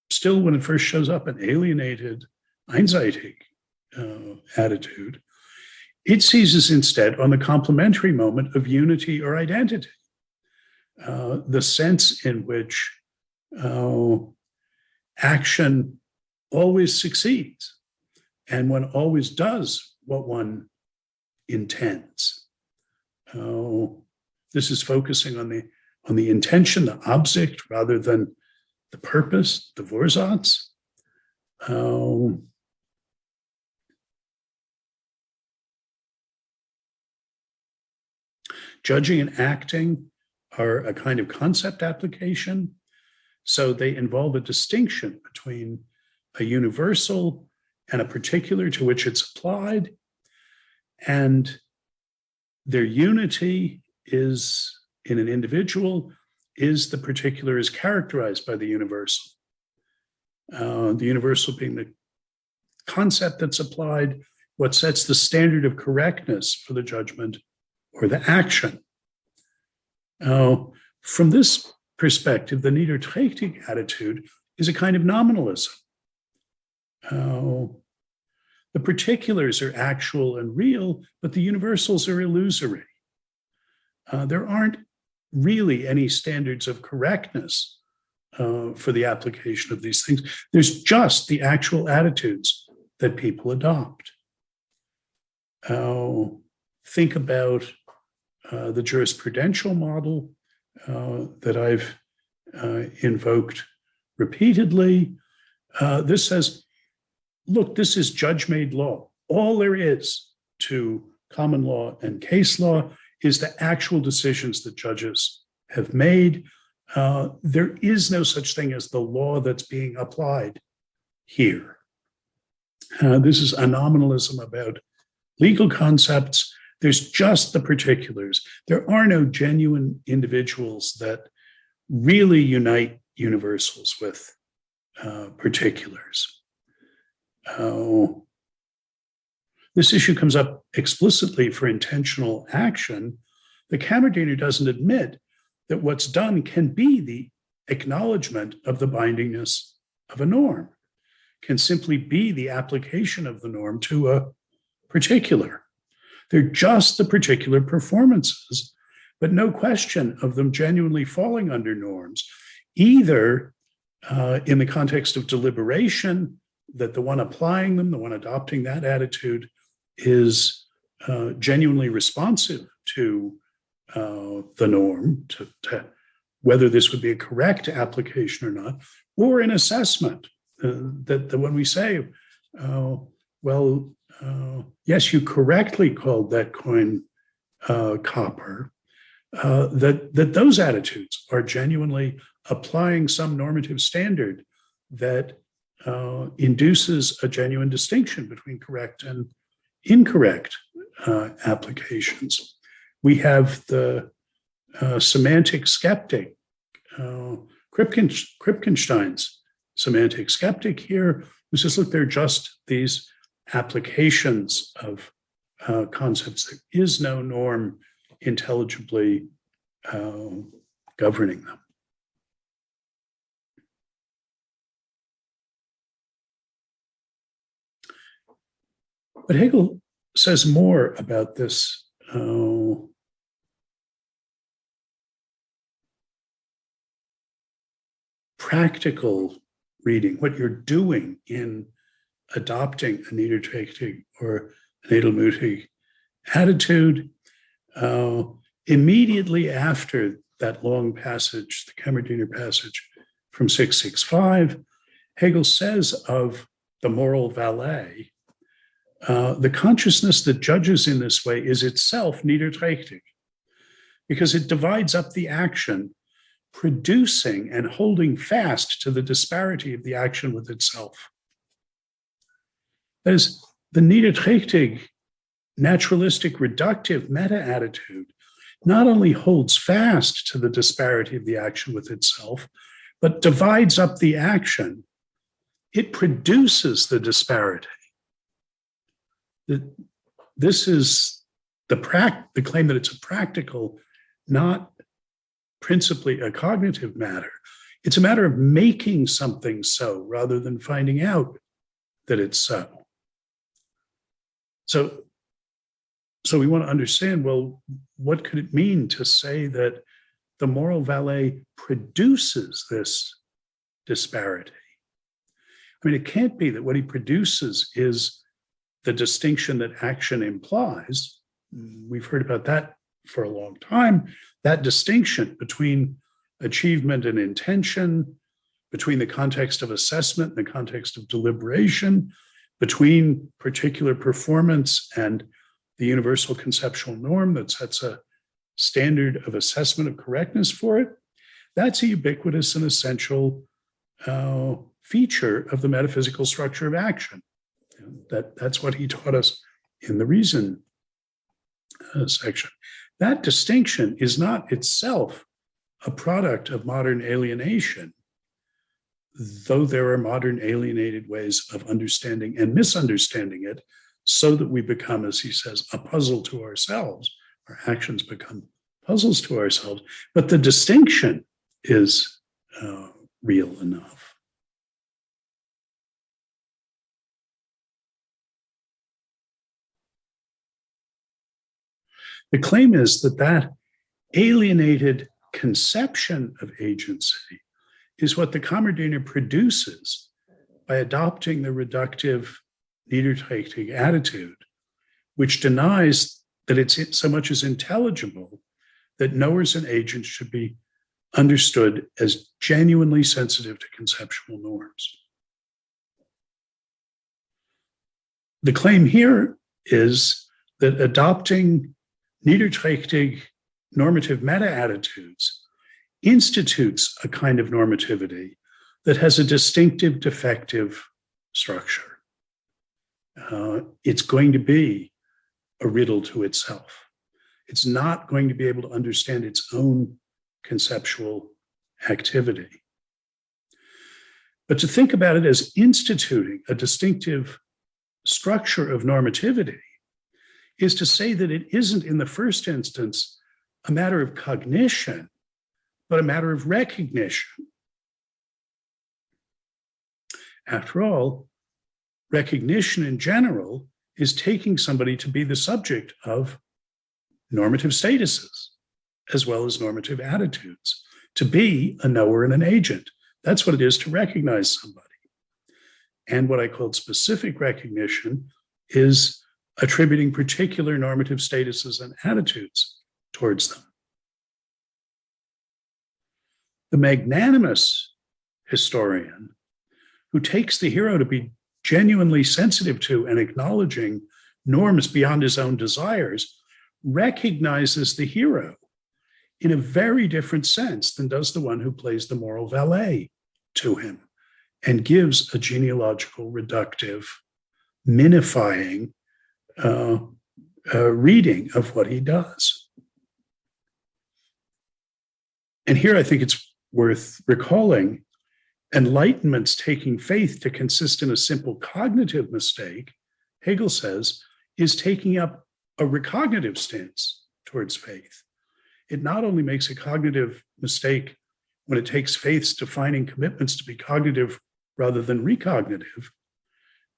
still, when it first shows up, an alienated, einseitig attitude. It seizes instead on the complementary moment of unity or identity, the sense in which action always succeeds and one always does what one intends. This is focusing on the intention, the Absicht, rather than the purpose, the Vorsatz. Judging and acting are a kind of concept application, so they involve a distinction between a universal and a particular to which it's applied, and their unity is, in an individual, is the particular is characterized by the universal. The universal being the concept that's applied, what sets the standard of correctness for the judgment or the action. From this perspective, the niederträchtig attitude is a kind of nominalism. The particulars are actual and real, but the universals are illusory. There aren't really any standards of correctness for the application of these things. There's just the actual attitudes that people adopt. Think about the jurisprudential model that I've invoked repeatedly. This says, look, this is judge-made law. All there is to common law and case law is the actual decisions that judges have made. There is no such thing as the law that's being applied here. This is a nominalism about legal concepts. There's just the particulars. There are no genuine individuals that really unite universals with particulars. This issue comes up explicitly for intentional action. The Kammerdiener doesn't admit that what's done can be the acknowledgement of the bindingness of a norm, can simply be the application of the norm to a particular. They're just the particular performances, but no question of them genuinely falling under norms, either in the context of deliberation, that the one applying them, the one adopting that attitude, is genuinely responsive to the norm, to whether this would be a correct application or not, or an assessment that when we say, yes, you correctly called that coin copper, that those attitudes are genuinely applying some normative standard that induces a genuine distinction between correct and incorrect applications. We have the semantic skeptic, Kripkenstein's semantic skeptic here, who says, look, they're just these applications of concepts. There is no norm intelligibly governing them. But Hegel says more about this practical reading, what you're doing in adopting a niederträchtig or an edelmutig attitude. Immediately after that long passage, the Kammerdiener passage from 665, Hegel says of the moral valet, the consciousness that judges in this way is itself niederträchtig, because it divides up the action, producing and holding fast to the disparity of the action with itself. That is, the niederträchtig, naturalistic, reductive meta-attitude not only holds fast to the disparity of the action with itself, but divides up the action. It produces the disparity. This is the claim that it's a practical, not principally a cognitive matter. It's a matter of making something so rather than finding out that it's so. So we want to understand, well, what could it mean to say that the moral valet produces this disparity? I mean, it can't be that what he produces is the distinction that action implies. We've heard about that for a long time. That distinction between achievement and intention, between the context of assessment and the context of deliberation, between particular performance and the universal conceptual norm that sets a standard of assessment of correctness for it, that's a ubiquitous and essential feature of the metaphysical structure of action. That's what he taught us in the reason section. That distinction is not itself a product of modern alienation, though there are modern alienated ways of understanding and misunderstanding it, so that we become, as he says, a puzzle to ourselves. Our actions become puzzles to ourselves. But the distinction is real enough. The claim is that alienated conception of agency is what the Kammerdiener produces by adopting the reductive niederträchtig attitude, which denies that it's so much as intelligible that knowers and agents should be understood as genuinely sensitive to conceptual norms. The claim here is that adopting niederträchtig normative meta-attitudes institutes a kind of normativity that has a distinctive defective structure. It's going to be a riddle to itself. It's not going to be able to understand its own conceptual activity. But to think about it as instituting a distinctive structure of normativity is to say that it isn't, in the first instance, a matter of cognition, but a matter of recognition. After all, recognition in general is taking somebody to be the subject of normative statuses, as well as normative attitudes, to be a knower and an agent. That's what it is to recognize somebody. And what I called specific recognition is attributing particular normative statuses and attitudes towards them. The magnanimous historian who takes the hero to be genuinely sensitive to and acknowledging norms beyond his own desires recognizes the hero in a very different sense than does the one who plays the moral valet to him and gives a genealogical, reductive, minifying reading of what he does. And here I think it's worth recalling Enlightenment's taking faith to consist in a simple cognitive mistake, Hegel says, is taking up a recognitive stance towards faith. It not only makes a cognitive mistake when it takes faith's defining commitments to be cognitive rather than recognitive,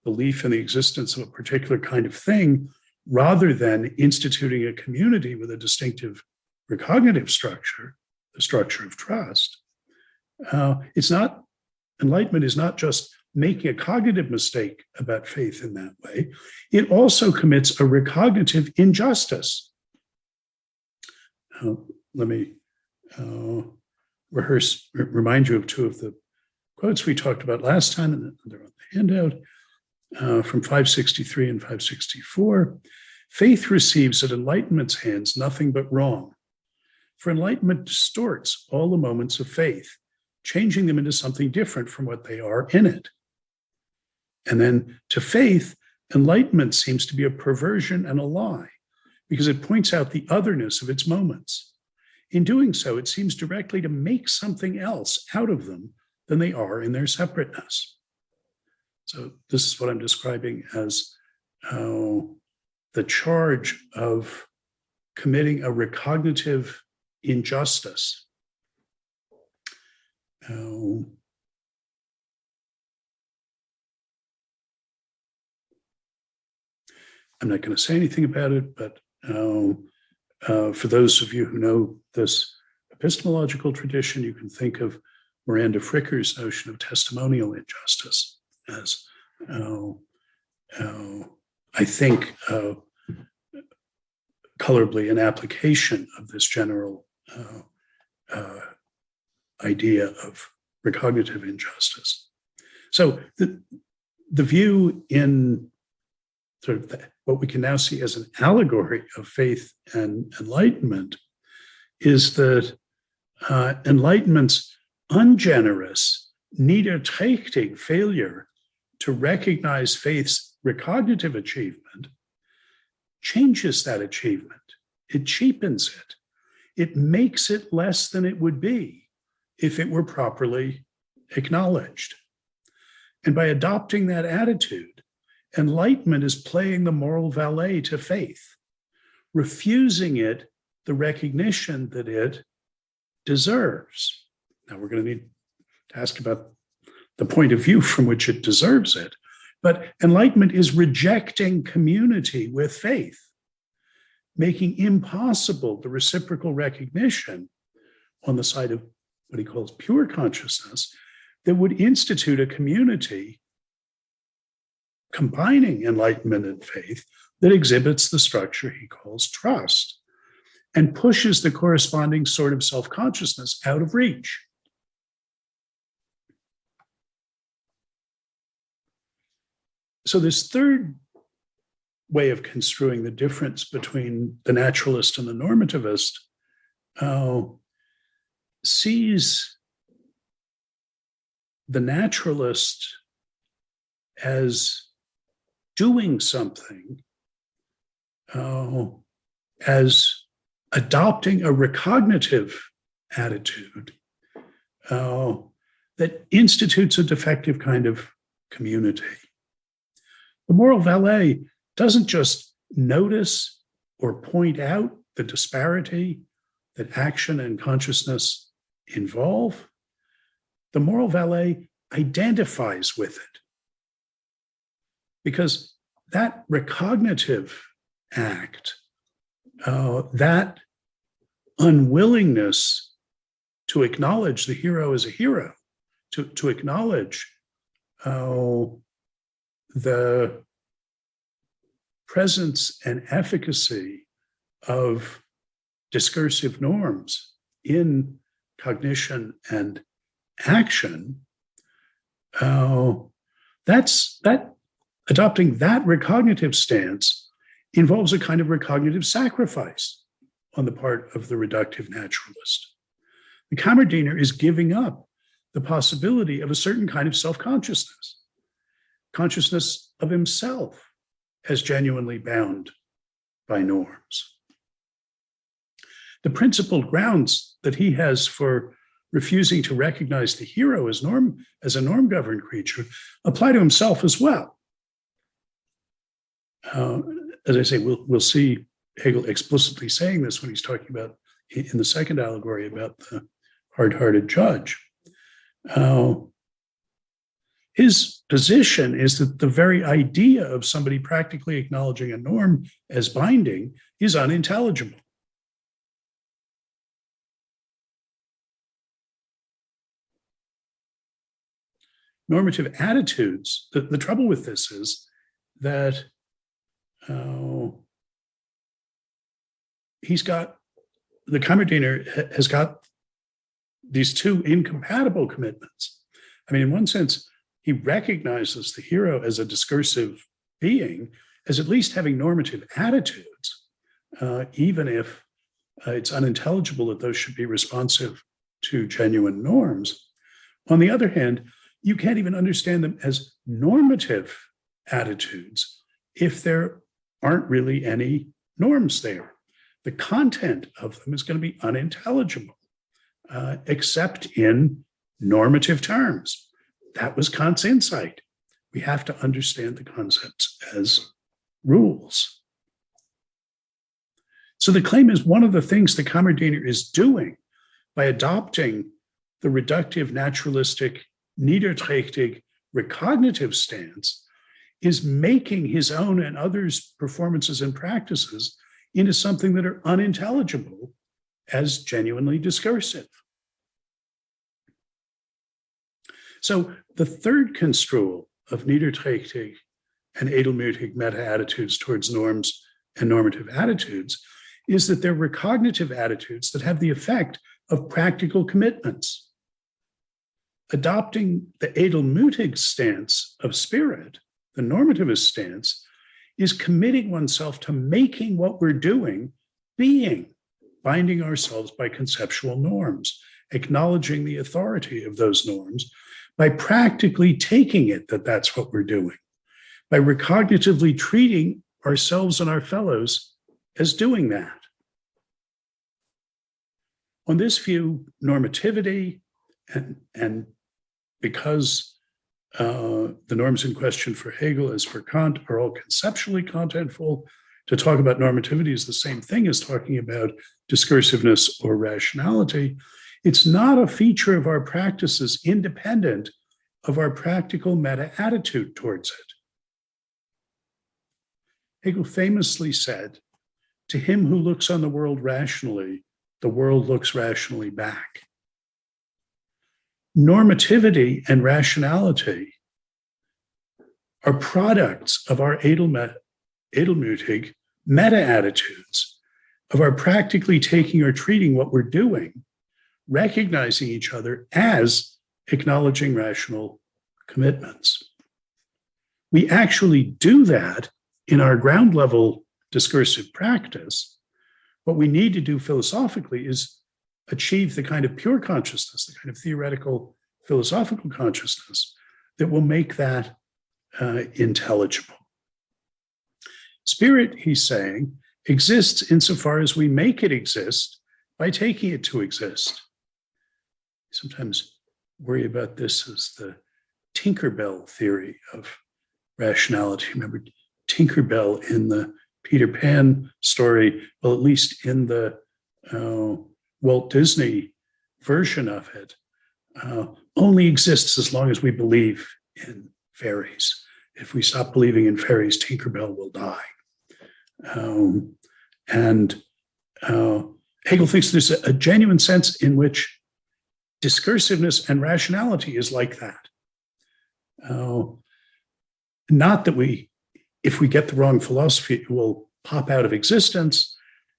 belief in the existence of a particular kind of thing, rather than instituting a community with a distinctive recognitive structure, the structure of trust. Enlightenment is not just making a cognitive mistake about faith in that way. It also commits a recognitive injustice. Let me remind you of two of the quotes we talked about last time, and they're on the handout, from 563 and 564. Faith receives at Enlightenment's hands nothing but wrong. For Enlightenment distorts all the moments of faith, changing them into something different from what they are in it. And then to faith, Enlightenment seems to be a perversion and a lie, because it points out the otherness of its moments. In doing so, it seems directly to make something else out of them than they are in their separateness. So this is what I'm describing as the charge of committing a recognitive injustice. I'm not going to say anything about it, but for those of you who know this epistemological tradition, you can think of Miranda Fricker's notion of testimonial injustice as, I think, colorably an application of this general idea of recognitive injustice. So the view in sort of what we can now see as an allegory of faith and enlightenment is that enlightenment's ungenerous, niederträchtig failure to recognize faith's recognitive achievement changes that achievement. It cheapens it. It makes it less than it would be if it were properly acknowledged. And by adopting that attitude, enlightenment is playing the moral valet to faith, refusing it the recognition that it deserves. Now, we're going to need to ask about the point of view from which it deserves it. But enlightenment is rejecting community with faith, making impossible the reciprocal recognition on the side of what he calls pure consciousness that would institute a community combining enlightenment and faith that exhibits the structure he calls trust and pushes the corresponding sort of self-consciousness out of reach. So this third way of construing the difference between the naturalist and the normativist sees the naturalist as doing something, as adopting a recognitive attitude that institutes a defective kind of community. The moral valet doesn't just notice or point out the disparity that action and consciousness involve. The moral valet identifies with it because that recognitive act, that unwillingness to acknowledge the hero as a hero, to acknowledge the presence and efficacy of discursive norms in cognition and action, adopting that recognitive stance involves a kind of recognitive sacrifice on the part of the reductive naturalist. The Kammerdiener is giving up the possibility of a certain kind of self-consciousness, consciousness of himself as genuinely bound by norms. The principled grounds that he has for refusing to recognize the hero as a norm-governed creature apply to himself as well. As I say, we'll see Hegel explicitly saying this when he's talking about, in the second allegory, about the hard-hearted judge. His position is that the very idea of somebody practically acknowledging a norm as binding is unintelligible. Normative attitudes, the trouble with this is that the Kammerdiener has got these two incompatible commitments. I mean, in one sense, he recognizes the hero as a discursive being, as at least having normative attitudes, even if it's unintelligible that those should be responsive to genuine norms. On the other hand, you can't even understand them as normative attitudes if there aren't really any norms there. The content of them is going to be unintelligible, except in normative terms. That was Kant's insight. We have to understand the concepts as rules. So the claim is one of the things that Kammerdiener is doing by adopting the reductive, naturalistic, niederträchtig, recognitive stance is making his own and others' performances and practices into something that are unintelligible as genuinely discursive. So the third construal of niederträchtig and edelmütig meta-attitudes towards norms and normative attitudes is that they're recognitive attitudes that have the effect of practical commitments. Adopting the edelmütig stance of spirit, the normativist stance, is committing oneself to making what we're doing being, binding ourselves by conceptual norms, acknowledging the authority of those norms, by practically taking it that that's what we're doing, by recognitively treating ourselves and our fellows as doing that. On this view, normativity, and because the norms in question for Hegel as for Kant are all conceptually contentful, to talk about normativity is the same thing as talking about discursiveness or rationality. It's not a feature of our practices independent of our practical meta-attitude towards it. Hegel famously said, "To him who looks on the world rationally, the world looks rationally back." Normativity and rationality are products of our edelmütig meta-attitudes, of our practically taking or treating what we're doing, recognizing each other as acknowledging rational commitments. We actually do that in our ground level discursive practice. What we need to do philosophically is achieve the kind of pure consciousness, the kind of theoretical philosophical consciousness that will make that intelligible. Spirit, he's saying, exists insofar as we make it exist by taking it to exist. Sometimes worry about this as the Tinkerbell theory of rationality. Remember Tinkerbell in the Peter Pan story, well, at least in the Walt Disney version of it, only exists as long as we believe in fairies. If we stop believing in fairies, Tinkerbell will die. Hegel thinks there's a genuine sense in which discursiveness and rationality is like that. Not that if we get the wrong philosophy, it will pop out of existence.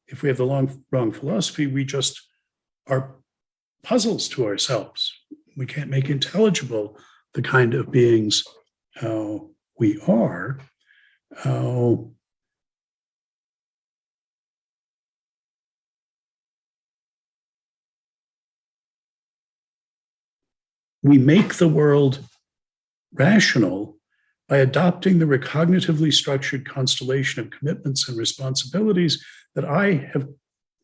If we have the wrong philosophy, we just are puzzles to ourselves. We can't make intelligible the kind of beings we are. We make the world rational by adopting the recognitively structured constellation of commitments and responsibilities that I have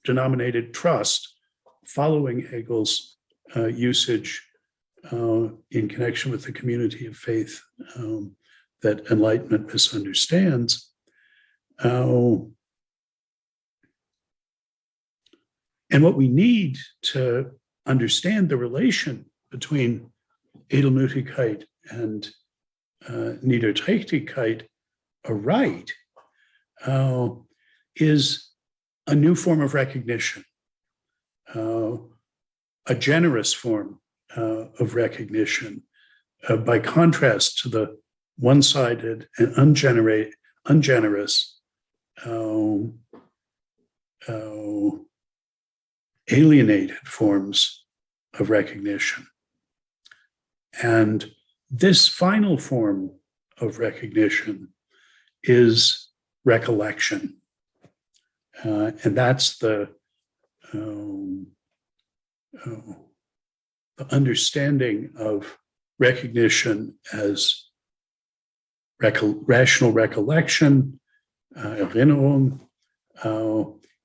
denominated trust, following Hegel's usage in connection with the community of faith that Enlightenment misunderstands. And what we need to understand the relation between Edelmütigkeit and Niederträchtigkeit aright is a new form of recognition, a generous form of recognition, by contrast to the one-sided and ungenerous, alienated forms of recognition. And this final form of recognition is recollection. And that's the understanding of recognition as rational recollection, Erinnerung,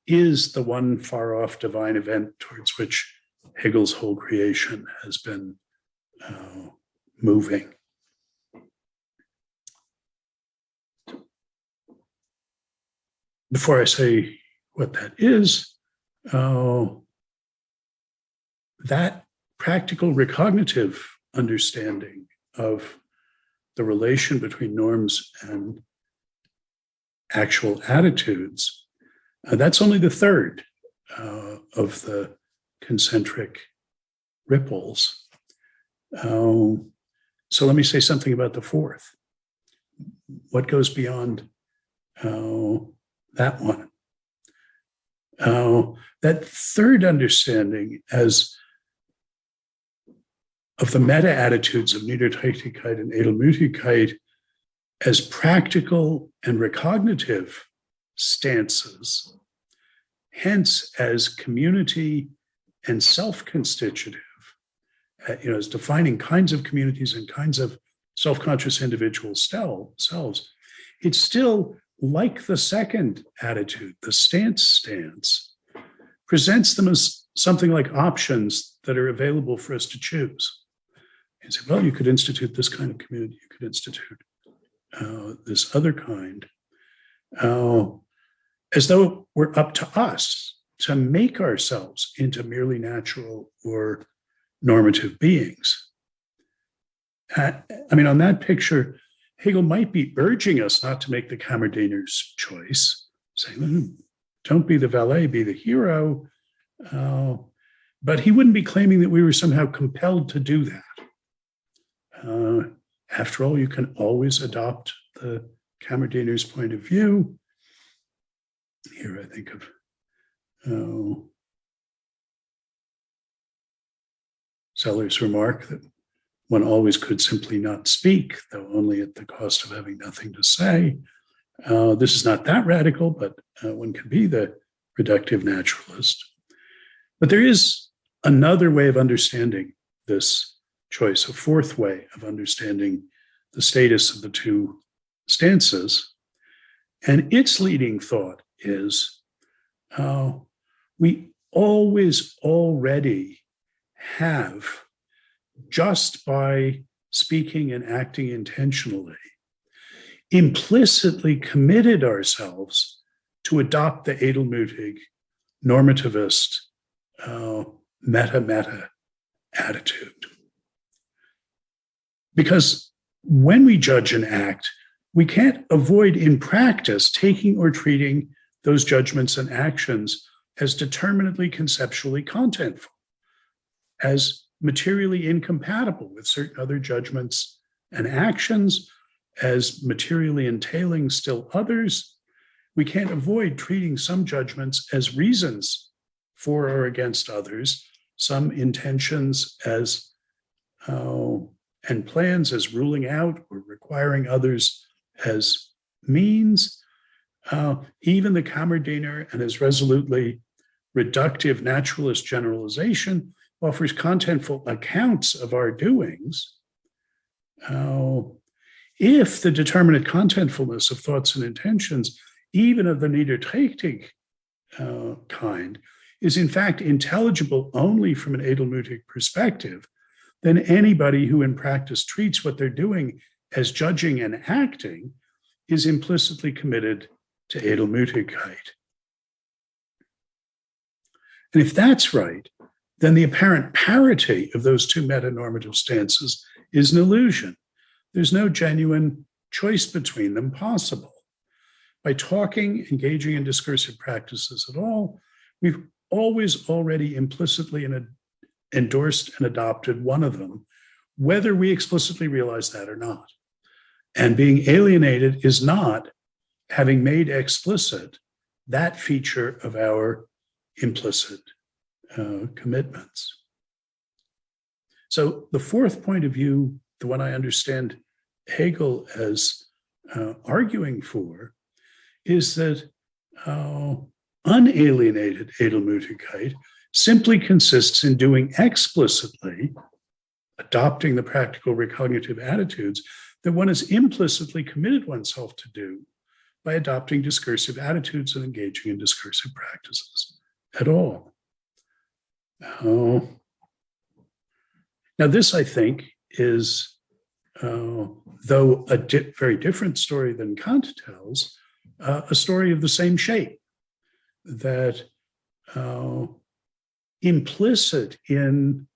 is the one far-off divine event towards which Hegel's whole creation has been moving. Before I say what that is, that practical recognitive understanding of the relation between norms and actual attitudes, that's only the third of the concentric ripples. So let me say something about the fourth. What goes beyond that one? That third understanding as of the meta-attitudes of Niederträchtigkeit and Edelmütigkeit as practical and recognitive stances, hence as community and self-constitutive, as defining kinds of communities and kinds of self-conscious individual selves, it's still like the second attitude, the stance, presents them as something like options that are available for us to choose. You say, well, you could institute this kind of community, you could institute this other kind, as though we're up to us to make ourselves into merely natural or normative beings. On that picture, Hegel might be urging us not to make the Kammerdiener's choice, saying, don't be the valet, be the hero. But he wouldn't be claiming that we were somehow compelled to do that. After all, you can always adopt the Kammerdiener's point of view. Here I think of Seller's remark that one always could simply not speak, though only at the cost of having nothing to say. This is not that radical, but one can be the reductive naturalist. But there is another way of understanding this choice, a fourth way of understanding the status of the two stances. And its leading thought is we always already have, just by speaking and acting intentionally, implicitly committed ourselves to adopt the edelmütig, normativist, meta-meta attitude. Because when we judge an act, we can't avoid in practice taking or treating those judgments and actions as determinately conceptually contentful, as materially incompatible with certain other judgments and actions, as materially entailing still others. We can't avoid treating some judgments as reasons for or against others, some intentions as and plans as ruling out or requiring others as means. Even the Kammerdiener and his resolutely reductive naturalist generalization offers contentful accounts of our doings. If the determinate contentfulness of thoughts and intentions, even of the Niederträchtig kind, is in fact intelligible only from an edelmütig perspective, then anybody who in practice treats what they're doing as judging and acting is implicitly committed to edelmütigkeit. And if that's right, then the apparent parity of those two meta-normative stances is an illusion. There's no genuine choice between them possible. By talking, engaging in discursive practices at all, we've always already implicitly endorsed and adopted one of them, whether we explicitly realize that or not. And being alienated is not having made explicit that feature of our implicit commitments. So the fourth point of view, the one I understand Hegel as arguing for, is that unalienated edelmütigkeit simply consists in doing explicitly, adopting the practical recognitive attitudes that one has implicitly committed oneself to do by adopting discursive attitudes and engaging in discursive practices at all. Now, this, I think, is, though a very different story than Kant tells, a story of the same shape, that implicit in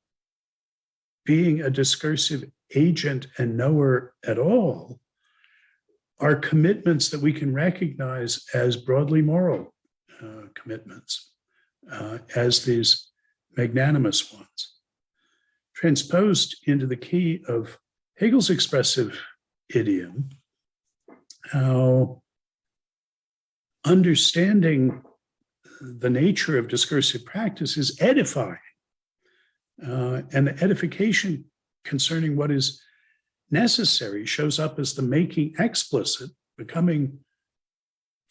being a discursive agent and knower at all are commitments that we can recognize as broadly moral commitments, as these magnanimous ones. Transposed into the key of Hegel's expressive idiom, how understanding the nature of discursive practice is edifying. And the edification concerning what is necessary shows up as the making explicit, becoming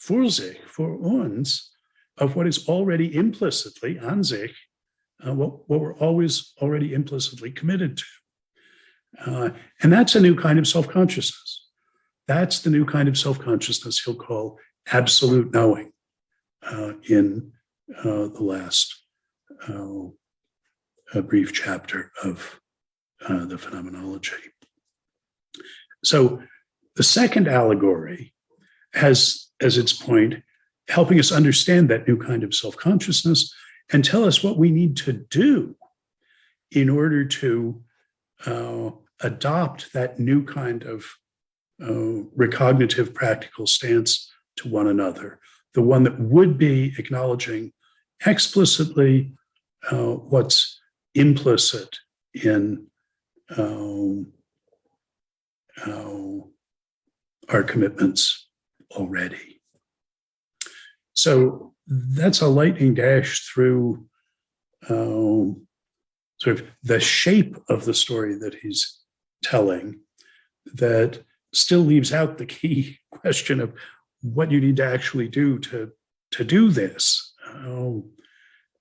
für sich, für uns, of what is already implicitly, an sich, what we're always already implicitly committed to. And that's a new kind of self-consciousness. That's the new kind of self-consciousness he'll call absolute knowing in the last brief chapter of the Phenomenology. So the second allegory has as its point helping us understand that new kind of self-consciousness and tell us what we need to do in order to adopt that new kind of recognitive practical stance to one another, the one that would be acknowledging explicitly what's implicit in our commitments already. So that's a lightning dash through sort of the shape of the story that he's telling, that still leaves out the key question of what you need to actually do to do this.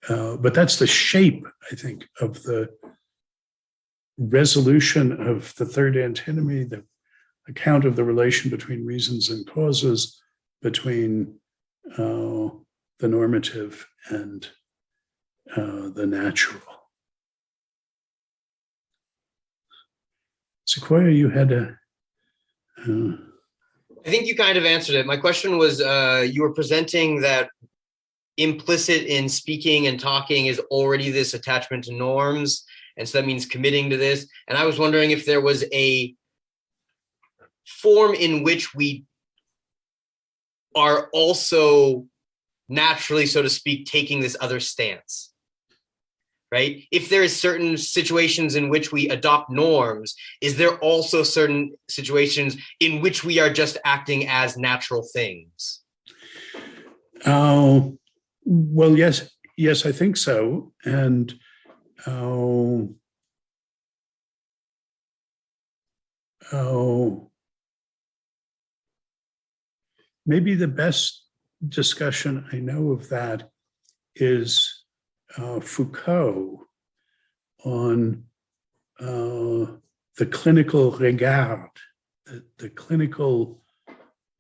But that's the shape, I think, of the resolution of the third antinomy, the account of the relation between reasons and causes, between the normative and the natural. Sequoia, you had a... I think you kind of answered it. My question was, you were presenting that implicit in speaking and talking is already this attachment to norms, and so that means committing to this. And I was wondering if there was a form in which we are also naturally, so to speak, taking this other stance, right? If there is certain situations in which we adopt norms, is there also certain situations in which we are just acting as natural things? Well, yes, I think so. And maybe the best discussion I know of that is Foucault on the clinical regard, the clinical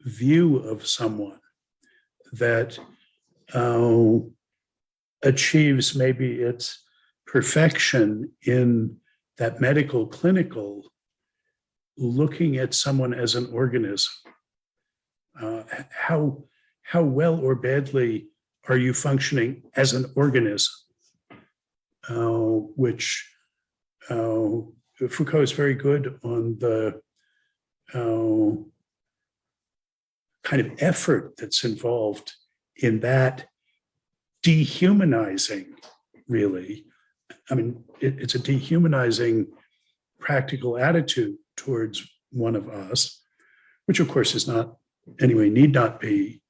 view of someone that achieves maybe its perfection in that medical clinical looking at someone as an organism. How well or badly are you functioning as an organism? Which Foucault is very good on the kind of effort that's involved in that dehumanizing, really. I mean, it's a dehumanizing practical attitude towards one of us, which of course is not, anyway, need not be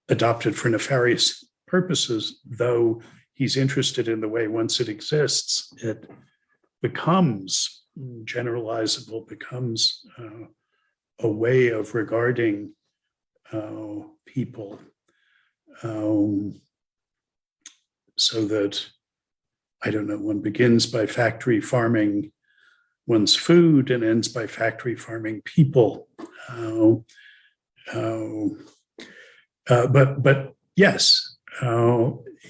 adopted for nefarious purposes, though he's interested in the way once it exists, it becomes generalizable, becomes a way of regarding people, so that, I don't know, one begins by factory farming one's food and ends by factory farming people. But yes,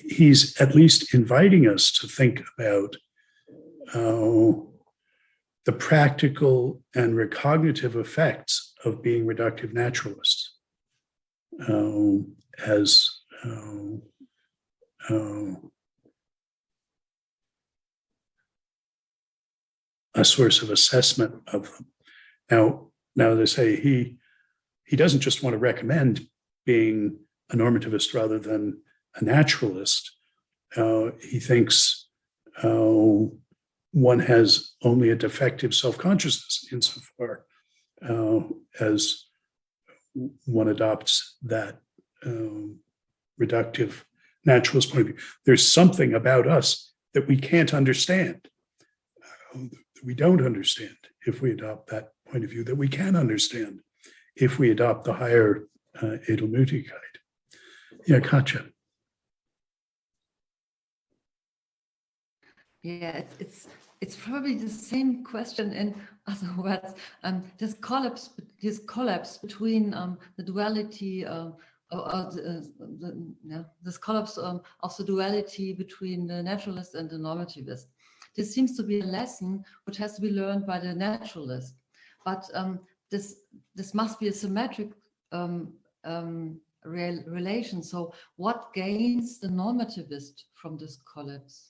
he's at least inviting us to think about the practical and recognitive effects of being reductive naturalists as a source of assessment of them. Now they say he doesn't just want to recommend being a normativist rather than a naturalist. He thinks one has only a defective self-consciousness insofar as one adopts that reductive naturalist point of view. There's something about us that we can't understand, that we don't understand if we adopt that point of view, that we can understand if we adopt the higher Edelmutigkeit. Yeah, Katja. Yeah, it's probably the same question in other words. This collapse between the duality this collapse of the duality between the naturalist and the normativist. This seems to be a lesson which has to be learned by the naturalist, but this must be a symmetric relation. So, what gains the normativist from this collapse?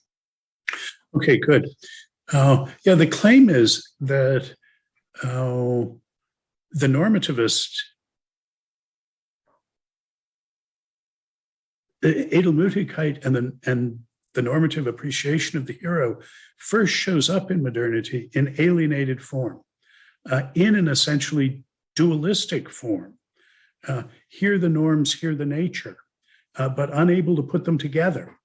Okay, good. Yeah, the claim is that the normativist, the Edelmutigkeit and the normative appreciation of the hero first shows up in modernity in alienated form, in an essentially dualistic form. Here the norms, here the nature, but unable to put them together.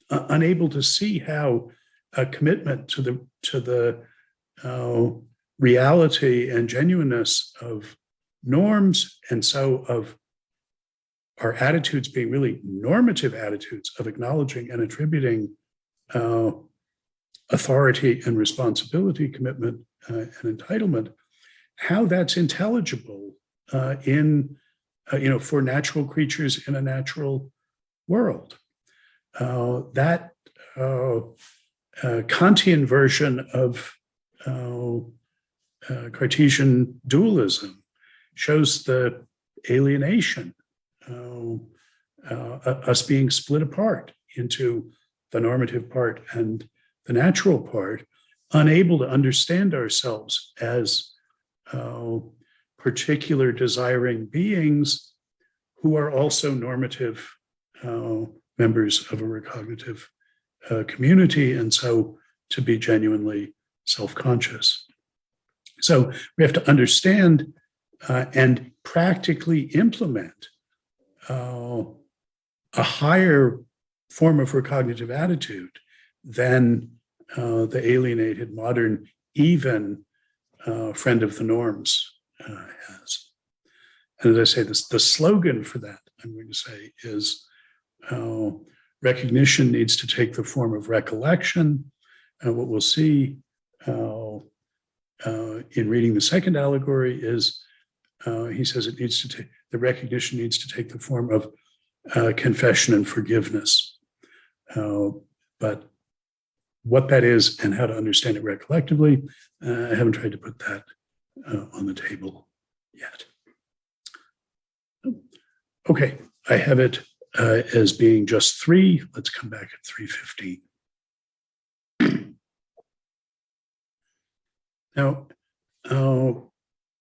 Unable to see how a commitment to the reality and genuineness of norms, and so of our attitudes being really normative attitudes of acknowledging and attributing authority and responsibility, commitment and entitlement, how that's intelligible for natural creatures in a natural world. That Kantian version of Cartesian dualism shows the alienation, us being split apart into the normative part and the natural part, unable to understand ourselves as particular desiring beings who are also normative members of a recognitive community, and so to be genuinely self-conscious. So we have to understand and practically implement a higher form of recognitive attitude than the alienated modern even friend of the norms has. And as I say, the slogan for that, I'm going to say, is recognition needs to take the form of recollection. And what we'll see in reading the second allegory is he says it needs to take, the recognition needs to take the form of confession and forgiveness. But what that is and how to understand it recollectively, I haven't tried to put that on the table yet. Okay, I have it as being just 3. Let's come back at 3:15. Now,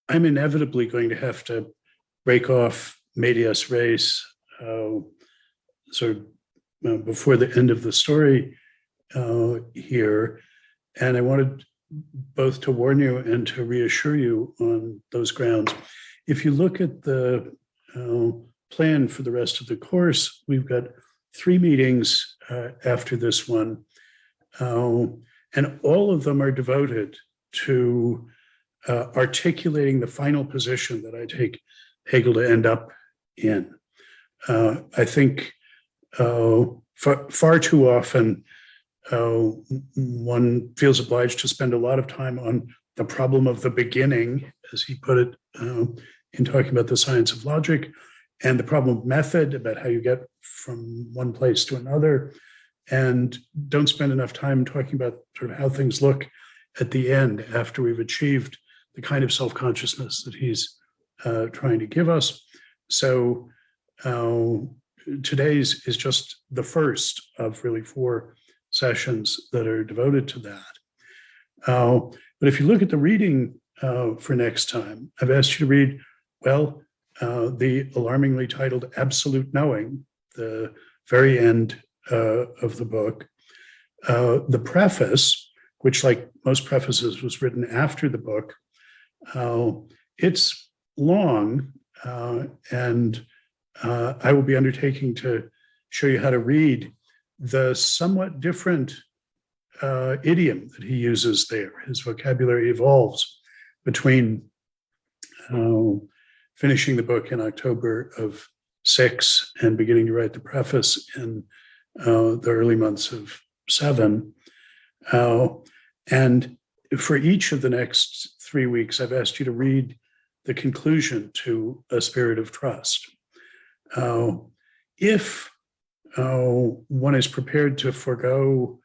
I'm inevitably going to have to break off medias res sort of before the end of the story here. And I wanted both to warn you and to reassure you on those grounds. If you look at the plan for the rest of the course, we've got 3 meetings after this one, and all of them are devoted to articulating the final position that I take Hegel to end up in. I think far too often one feels obliged to spend a lot of time on the problem of the beginning, as he put it in talking about the science of logic, and the problem of method, about how you get from one place to another, and don't spend enough time talking about sort of how things look at the end after we've achieved the kind of self-consciousness that he's trying to give us. So today's is just the first of really 4 sessions that are devoted to that. But if you look at the reading for next time, I've asked you to read, well, the alarmingly titled Absolute Knowing, the very end of the book, the preface, which, like most prefaces, was written after the book. It's long, and I will be undertaking to show you how to read the somewhat different idiom that he uses there. His vocabulary evolves between finishing the book in October of 6 and beginning to write the preface in the early months of 7. And for each of the next 3 weeks, I've asked you to read the conclusion to A Spirit of Trust. If one is prepared to forego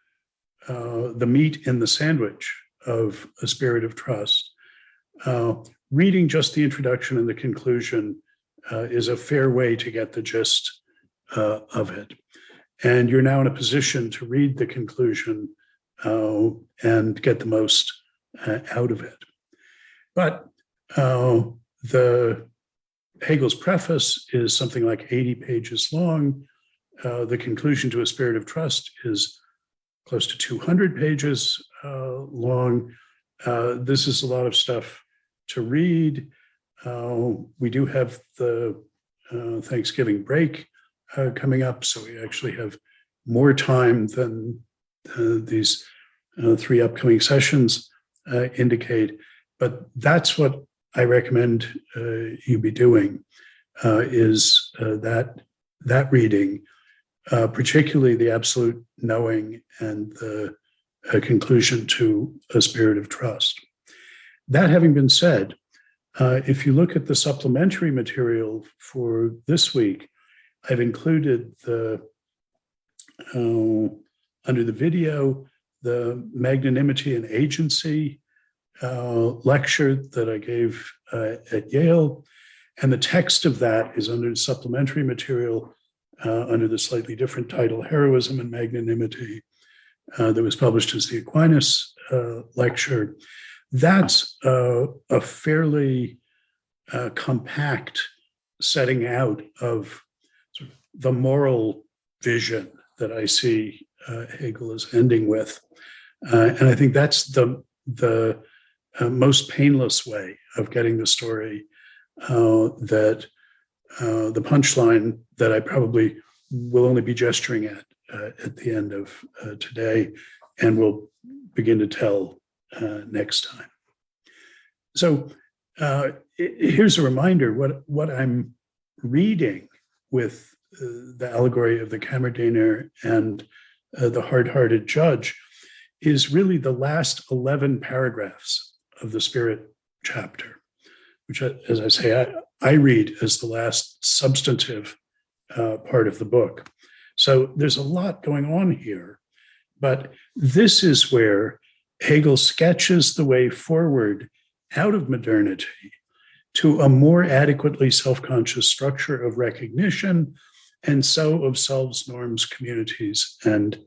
the meat in the sandwich of A Spirit of Trust, reading just the introduction and the conclusion is a fair way to get the gist of it. And you're now in a position to read the conclusion and get the most out of it. But the Hegel's preface is something like 80 pages long. The conclusion to A Spirit of Trust is close to 200 pages long. This is a lot of stuff to read. We do have the Thanksgiving break coming up, so we actually have more time than these 3 upcoming sessions indicate. But that's what I recommend you be doing, is that reading, particularly the Absolute Knowing and the conclusion to A Spirit of Trust. That having been said, if you look at the supplementary material for this week, I've included under the video, the Magnanimity and Agency lecture that I gave at Yale. And the text of that is under supplementary material under the slightly different title, Heroism and Magnanimity, that was published as the Aquinas lecture. That's a fairly compact setting out of sort of the moral vision that I see Hegel is ending with. And I think that's the most painless way of getting the story, that the punchline that I probably will only be gesturing at the end of today, and will begin to tell next time. So here's a reminder, what I'm reading with the allegory of the Kammerdiener and the hard-hearted judge is really the last 11 paragraphs of the Spirit chapter, which, as I say, I read as the last substantive part of the book. So there's a lot going on here, but this is where Hegel sketches the way forward out of modernity to a more adequately self-conscious structure of recognition, and so of selves, norms, communities, and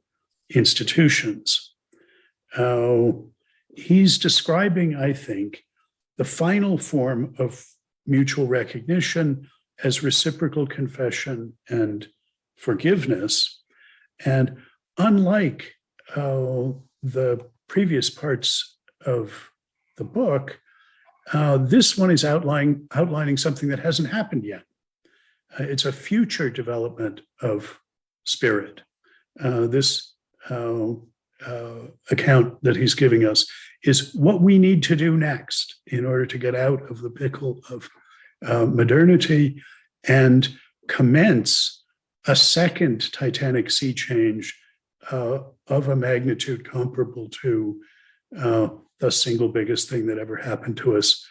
institutions. He's describing, I think, the final form of mutual recognition as reciprocal confession and forgiveness. And unlike the previous parts of the book, this one is outlining something that hasn't happened yet. It's a future development of spirit. This account that he's giving us is what we need to do next in order to get out of the pickle of modernity and commence a second titanic sea change of a magnitude comparable to the single biggest thing that ever happened to us,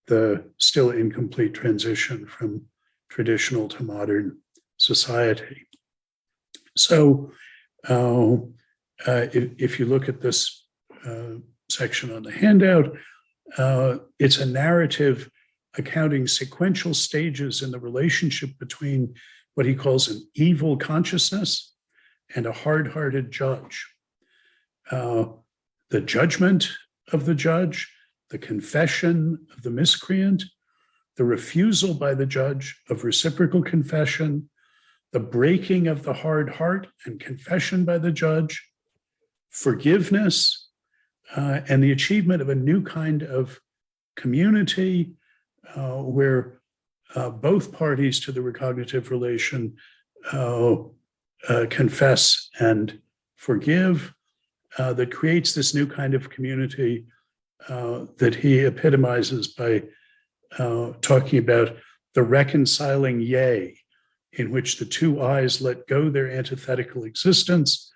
the still incomplete transition from traditional to modern society. So if you look at this section on the handout, it's a narrative accounting sequential stages in the relationship between what he calls an evil consciousness and a hard-hearted judge. The judgment of the judge, the confession of the miscreant, the refusal by the judge of reciprocal confession, the breaking of the hard heart and confession by the judge, forgiveness, and the achievement of a new kind of community where both parties to the recognitive relation confess and forgive, that creates this new kind of community that he epitomizes by talking about the reconciling yea, in which the two I's let go their antithetical existence.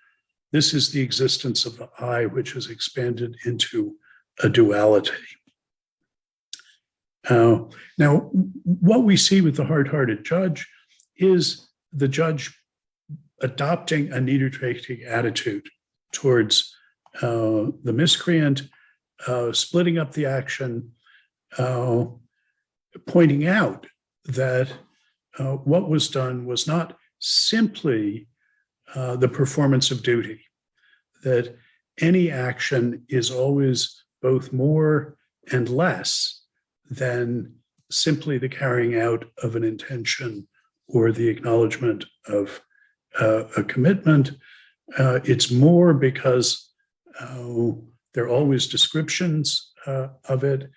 This is the existence of the I, which is expanded into a duality. Now, what we see with the hard-hearted judge is the judge adopting a niederträchtig attitude towards the miscreant, splitting up the action, pointing out that what was done was not simply the performance of duty, that any action is always both more and less than simply the carrying out of an intention or the acknowledgement of a commitment. It's more because there are always descriptions of it,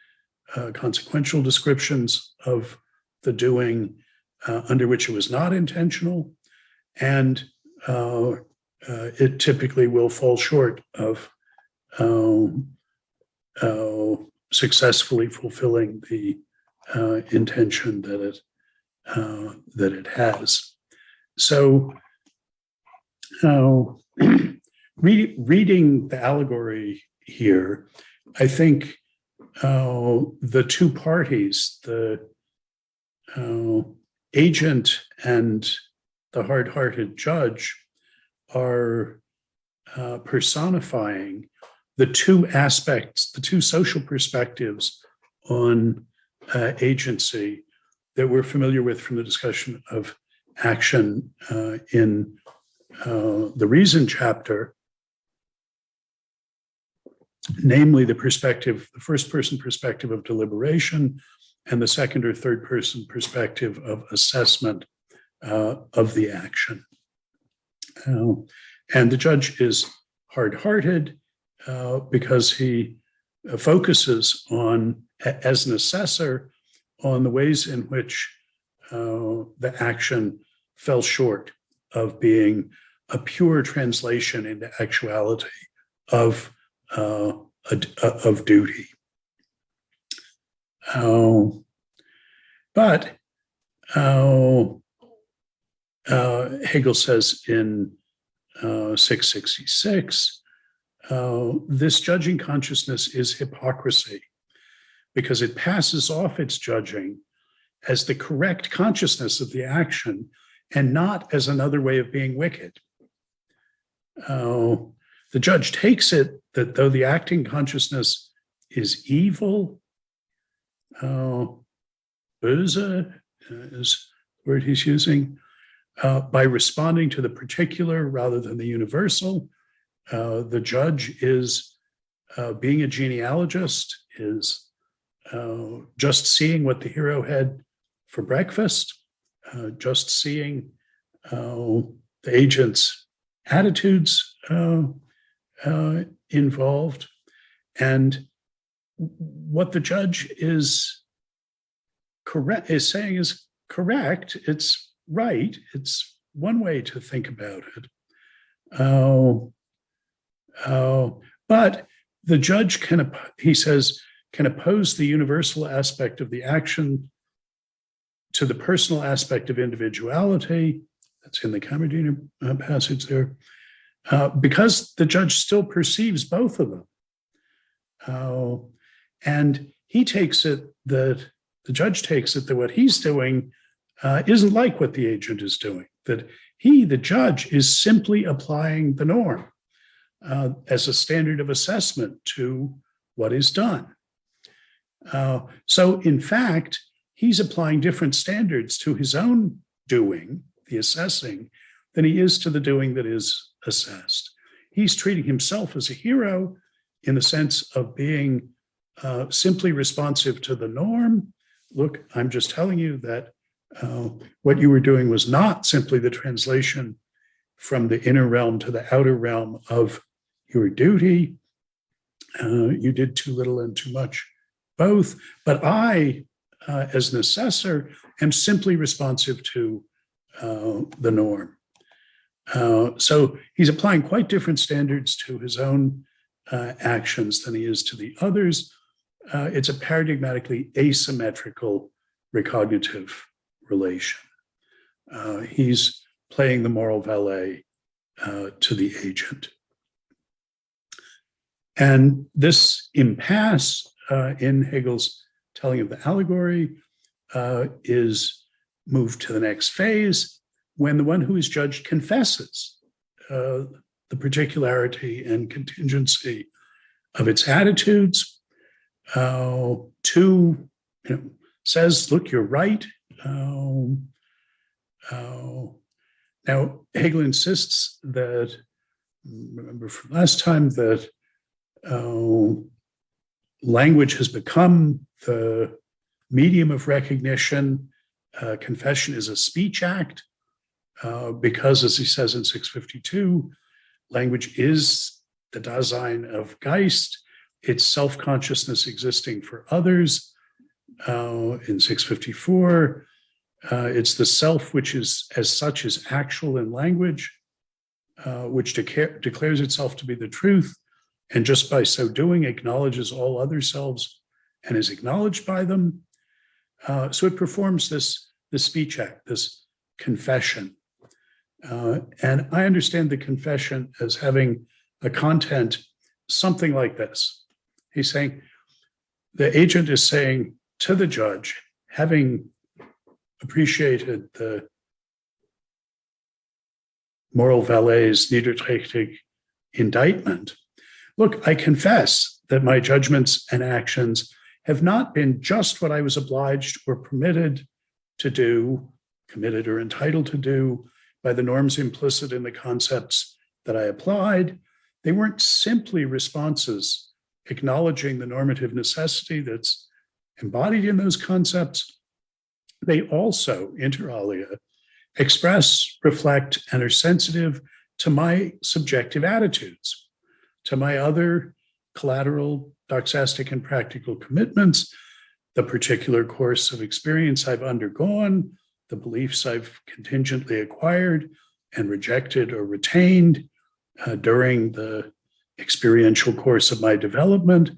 consequential descriptions of the doing under which it was not intentional, and it typically will fall short of successfully fulfilling the intention that it has. So, reading the allegory here, I think the two parties, the agent and the hard-hearted judge, are personifying the two aspects, the two social perspectives on agency that we're familiar with from the discussion of action in the Reason chapter, namely the perspective, the first-person perspective of deliberation and the second or third-person perspective of assessment of the action. And the judge is hard-hearted because he focuses on, as an assessor, on the ways in which the action fell short of being a pure translation into actuality of duty. But Hegel says in 666, this judging consciousness is hypocrisy because it passes off its judging as the correct consciousness of the action and not as another way of being wicked. The judge takes it that though the acting consciousness is evil, böse is the word he's using, by responding to the particular rather than the universal, the judge is being a genealogist, is just seeing what the hero had for breakfast, just seeing the agent's attitudes involved. And what the judge is saying is correct. It's right. It's one way to think about it. But the judge can, he says, can oppose the universal aspect of the action to the personal aspect of individuality. That's in the Kammerdiener passage there. Because the judge still perceives both of them. And he takes it that the judge takes it that what he's doing isn't like what the agent is doing, that he, the judge, is simply applying the norm as a standard of assessment to what is done. So, in fact, he's applying different standards to his own doing, the assessing, than he is to the doing that is assessed. He's treating himself as a hero in the sense of being simply responsive to the norm. Look, I'm just telling you that what you were doing was not simply the translation from the inner realm to the outer realm of your duty. You did too little and too much, both. But I, as an assessor, am simply responsive to the norm. So he's applying quite different standards to his own actions than he is to the others. It's a paradigmatically asymmetrical recognitive relation. He's playing the moral valet to the agent. And this impasse in Hegel's telling of the allegory is moved to the next phase when the one who is judged confesses the particularity and contingency of its attitudes, says, look, you're right. Now, Hegel insists that, remember from last time, that language has become the medium of recognition. Confession is a speech act because, as he says in 652, language is the Dasein of Geist. It's self-consciousness existing for others. In 654, it's the self which is as such is actual in language, which declares itself to be the truth, and just by so doing acknowledges all other selves and is acknowledged by them. So it performs this speech act, this confession. And I understand the confession as having a content something like this. He's saying, the agent is saying to the judge, having appreciated the moral valet's niederträchtig indictment, look, I confess that my judgments and actions have not been just what I was obliged or permitted to do, committed or entitled to do by the norms implicit in the concepts that I applied. They weren't simply responses acknowledging the normative necessity that's embodied in those concepts. They also, inter alia, express, reflect, and are sensitive to my subjective attitudes, to my other collateral, doxastic, and practical commitments, the particular course of experience I've undergone, the beliefs I've contingently acquired and rejected or retained during the experiential course of my development,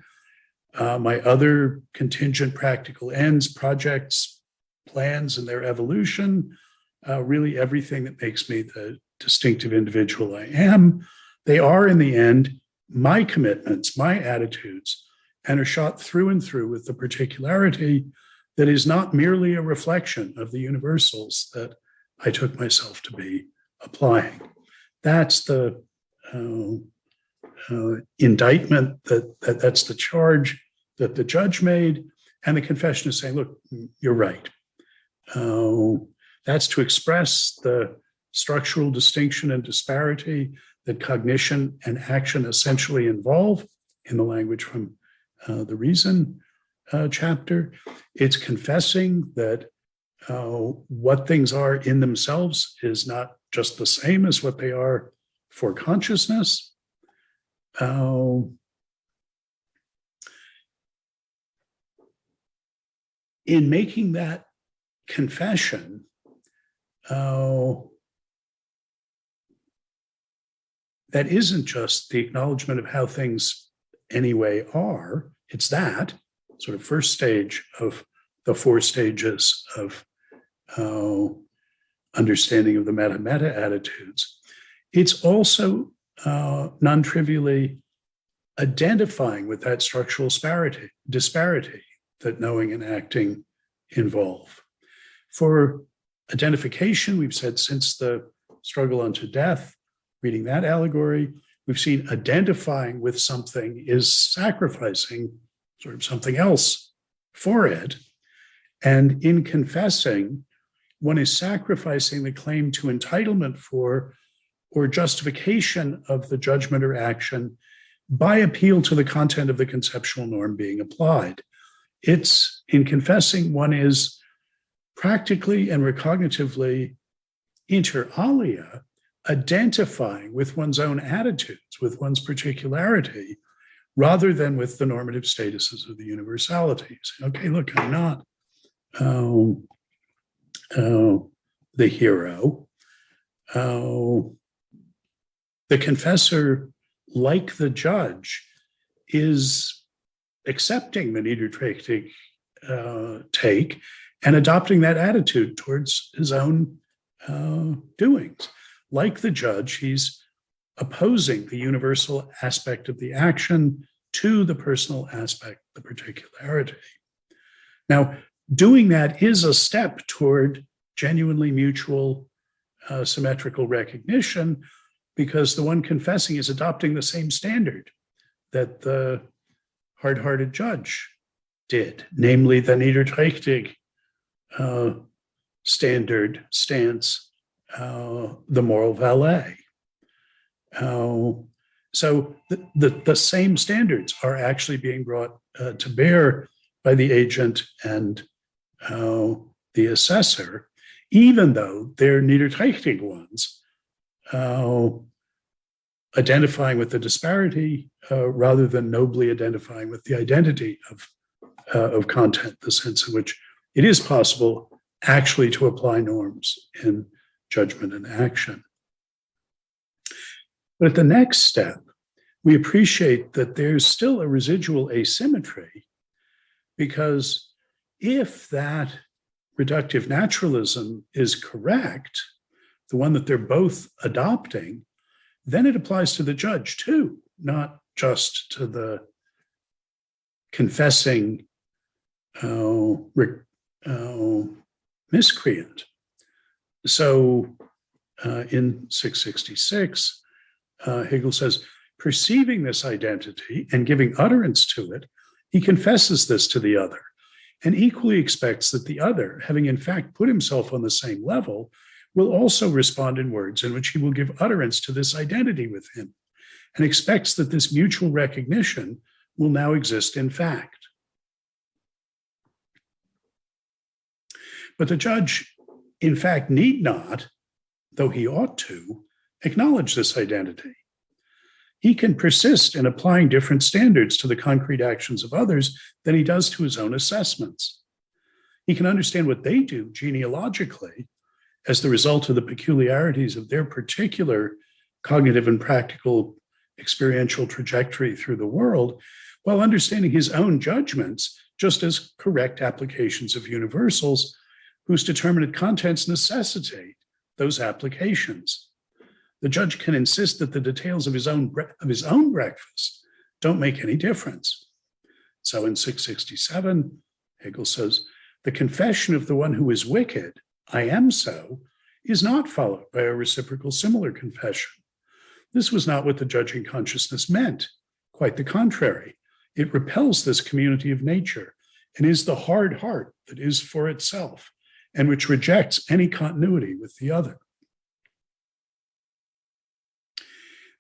my other contingent practical ends, projects, plans, and their evolution, really everything that makes me the distinctive individual I am. They are, in the end, my commitments, my attitudes, and are shot through and through with the particularity that is not merely a reflection of the universals that I took myself to be applying. That's the indictment, that's the charge that the judge made, and the confession is saying, look, you're right. That's to express the structural distinction and disparity that cognition and action essentially involve in the language from the Reason chapter. It's confessing that what things are in themselves is not just the same as what they are for consciousness. In making that confession, that isn't just the acknowledgement of how things anyway are. It's that sort of first stage of the four stages of understanding of the meta-meta attitudes. It's also non-trivially identifying with that structural disparity that knowing and acting involve. For identification, we've said since the struggle unto death, reading that allegory, we've seen identifying with something is sacrificing sort of something else for it. And in confessing, one is sacrificing the claim to entitlement for or justification of the judgment or action by appeal to the content of the conceptual norm being applied. It's in confessing, one is practically and recognitively inter alia identifying with one's own attitudes, with one's particularity, rather than with the normative statuses of the universalities. Okay, look, I'm not the hero. The confessor, like the judge, is accepting the niederträchtig take and adopting that attitude towards his own doings. Like the judge, he's opposing the universal aspect of the action to the personal aspect, the particularity. Now, doing that is a step toward genuinely mutual symmetrical recognition, because the one confessing is adopting the same standard that the hard-hearted judge did, namely the niederträchtig stance, the moral valet. So the same standards are actually being brought to bear by the agent and the assessor, even though they're niederträchtig ones, identifying with the disparity rather than nobly identifying with the identity of content, the sense in which it is possible actually to apply norms in judgment and action. But at the next step, we appreciate that there's still a residual asymmetry, because if that reductive naturalism is correct, the one that they're both adopting, then it applies to the judge too, not just to the confessing miscreant. So in 666, Hegel says, perceiving this identity and giving utterance to it, he confesses this to the other, and equally expects that the other, having in fact put himself on the same level, will also respond in words in which he will give utterance to this identity with him, and expects that this mutual recognition will now exist in fact. But the judge, in fact, need not, though he ought to, acknowledge this identity. He can persist in applying different standards to the concrete actions of others than he does to his own assessments. He can understand what they do genealogically as the result of the peculiarities of their particular cognitive and practical experiential trajectory through the world, while understanding his own judgments just as correct applications of universals whose determinate contents necessitate those applications. The judge can insist that the details of his own breakfast don't make any difference. So in 667, Hegel says, the confession of the one who is wicked, I am so, is not followed by a reciprocal similar confession. This was not what the judging consciousness meant. Quite the contrary. It repels this community of nature and is the hard heart that is for itself and which rejects any continuity with the other.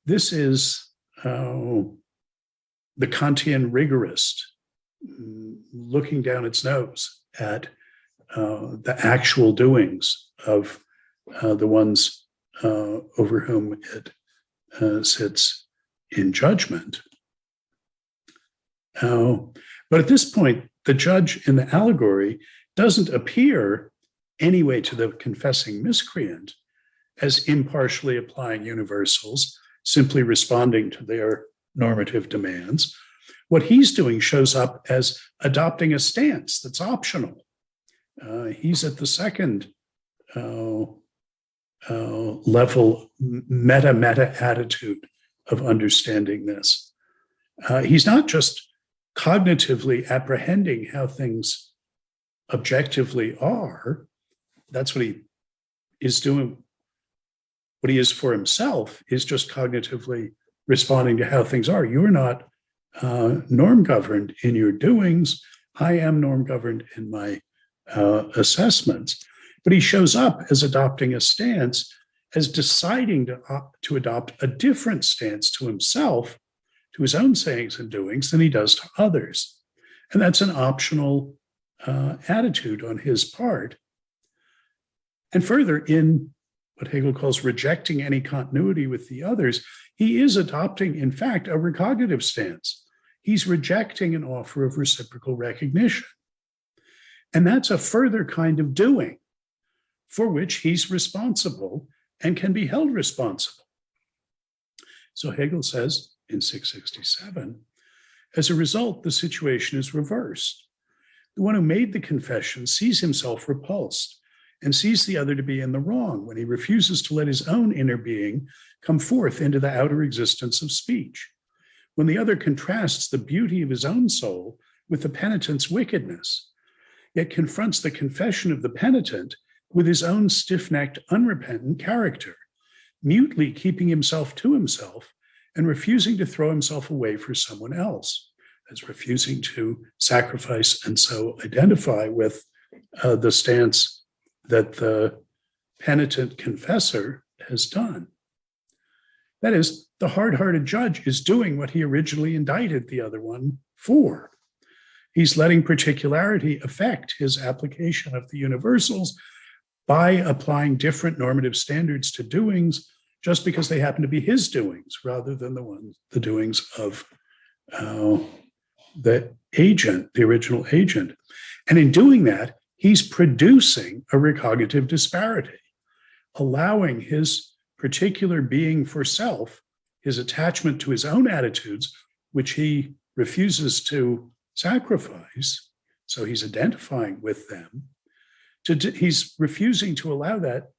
This is the Kantian rigorist looking down its nose at the actual doings of the ones over whom it sits in judgment. But at this point, the judge in the allegory doesn't appear anyway to the confessing miscreant as impartially applying universals, simply responding to their normative demands. What he's doing shows up as adopting a stance that's optional. He's at the second level, meta attitude of understanding this. He's not just cognitively apprehending how things objectively are. That's what he is doing. What he is for himself is just cognitively responding to how things are. You're not norm governed in your doings. I am norm governed in my assessments. But he shows up as adopting a stance, as deciding to adopt a different stance to himself, to his own sayings and doings, than he does to others. And that's an optional attitude on his part. And further, in what Hegel calls rejecting any continuity with the others, he is adopting, in fact, a recognitive stance. He's rejecting an offer of reciprocal recognition. And that's a further kind of doing for which he's responsible and can be held responsible. So Hegel says in 667, as a result, the situation is reversed. The one who made the confession sees himself repulsed and sees the other to be in the wrong when he refuses to let his own inner being come forth into the outer existence of speech. When the other contrasts the beauty of his own soul with the penitent's wickedness, yet confronts the confession of the penitent with his own stiff-necked, unrepentant character, mutely keeping himself to himself and refusing to throw himself away for someone else, as refusing to sacrifice and so identify with the stance that the penitent confessor has done. That is, the hard-hearted judge is doing what he originally indicted the other one for. He's letting particularity affect his application of the universals by applying different normative standards to doings just because they happen to be his doings rather than the doings of the agent, the original agent. And in doing that, he's producing a recognitive disparity, allowing his particular being for self, his attachment to his own attitudes, which he refuses to sacrifice, so he's identifying with them, he's refusing to allow that,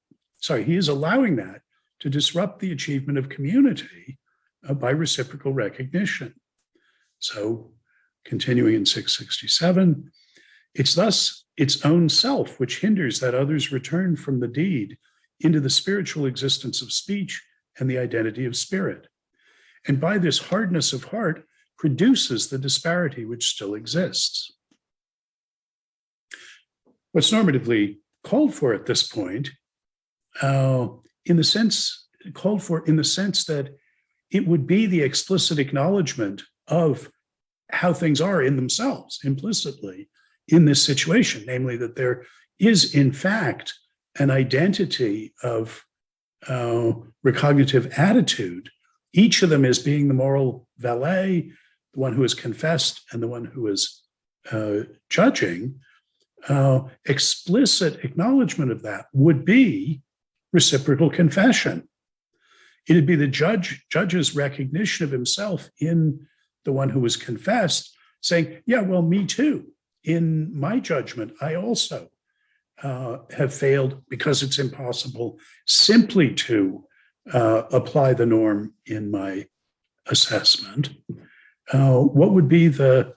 he is allowing that to disrupt the achievement of community by reciprocal recognition. So continuing in 667, it's thus its own self which hinders that other's return from the deed into the spiritual existence of speech and the identity of spirit. And by this hardness of heart produces the disparity which still exists. What's normatively called for at this point, in the sense that it would be the explicit acknowledgement of how things are in themselves implicitly in this situation, namely that there is in fact an identity of recognitive attitude. Each of them is being the moral valet, the one who is confessed and the one who is judging. Explicit acknowledgement of that would be reciprocal confession. It'd be the judge's recognition of himself in the one who was confessed, saying, yeah, well, me too. In my judgment, I also have failed because it's impossible simply to apply the norm in my assessment. What would be the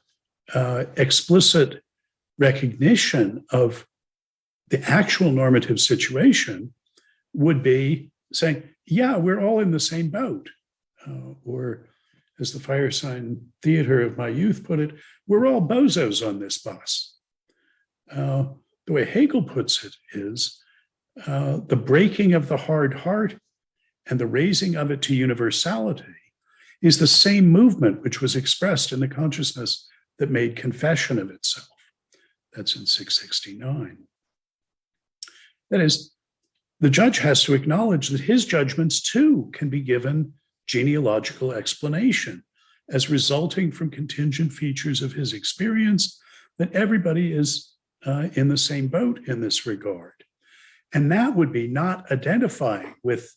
explicit recognition of the actual normative situation would be saying, yeah, we're all in the same boat. Or as the Firesign Theater of my youth put it, we're all bozos on this bus. The way Hegel puts it is the breaking of the hard heart and the raising of it to universality is the same movement which was expressed in the consciousness that made confession of itself. That's in 669. That is, the judge has to acknowledge that his judgments too can be given genealogical explanation as resulting from contingent features of his experience, that everybody is in the same boat in this regard. And that would be not identifying with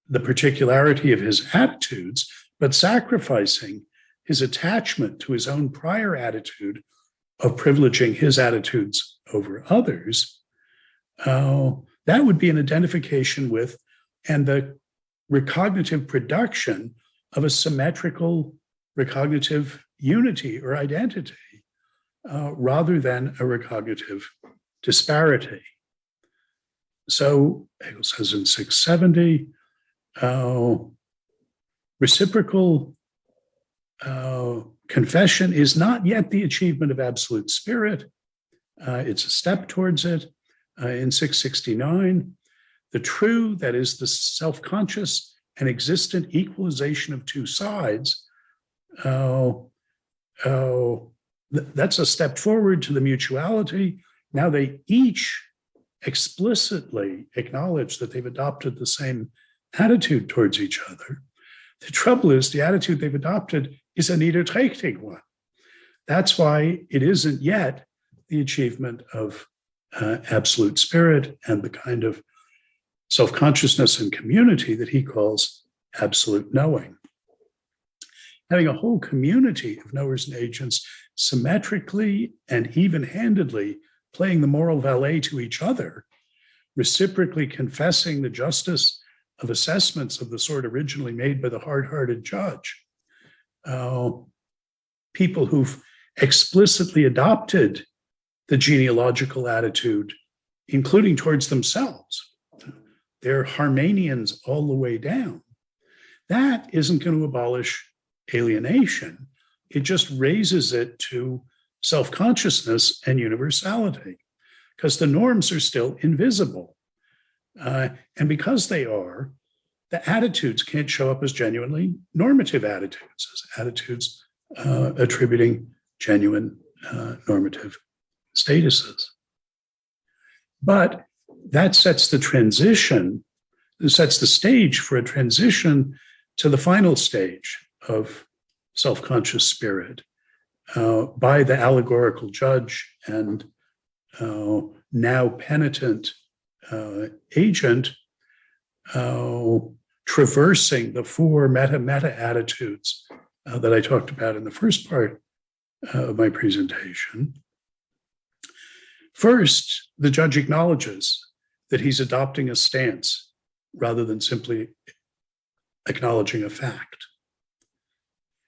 the particularity of his attitudes, but sacrificing his attachment to his own prior attitude of privileging his attitudes over others. That would be an identification with and the recognitive production of a symmetrical recognitive unity or identity rather than a recognitive disparity. So Hegel says in 670, reciprocal confession is not yet the achievement of absolute spirit. It's a step towards it. In 669, the true, that is the self-conscious and existent equalization of two sides, that's a step forward to the mutuality. Now they each explicitly acknowledge that they've adopted the same attitude towards each other. The trouble is the attitude they've adopted is a niederträchtig one. That's why it isn't yet the achievement of absolute spirit and the kind of self-consciousness and community that he calls absolute knowing. Having a whole community of knowers and agents symmetrically and even-handedly playing the moral valet to each other, reciprocally confessing the justice of assessments of the sort originally made by the hard-hearted judge, people who've explicitly adopted the genealogical attitude, including towards themselves. They're Harmanians all the way down. That isn't going to abolish alienation. It just raises it to self-consciousness and universality, because the norms are still invisible. And because they are, the attitudes can't show up as genuinely normative attitudes, as attitudes attributing genuine normative statuses. But that sets the transition, sets the stage for a transition to the final stage of self-conscious spirit by the allegorical judge and now penitent agent traversing the four meta attitudes that I talked about in the first part of my presentation. First, the judge acknowledges that he's adopting a stance rather than simply acknowledging a fact.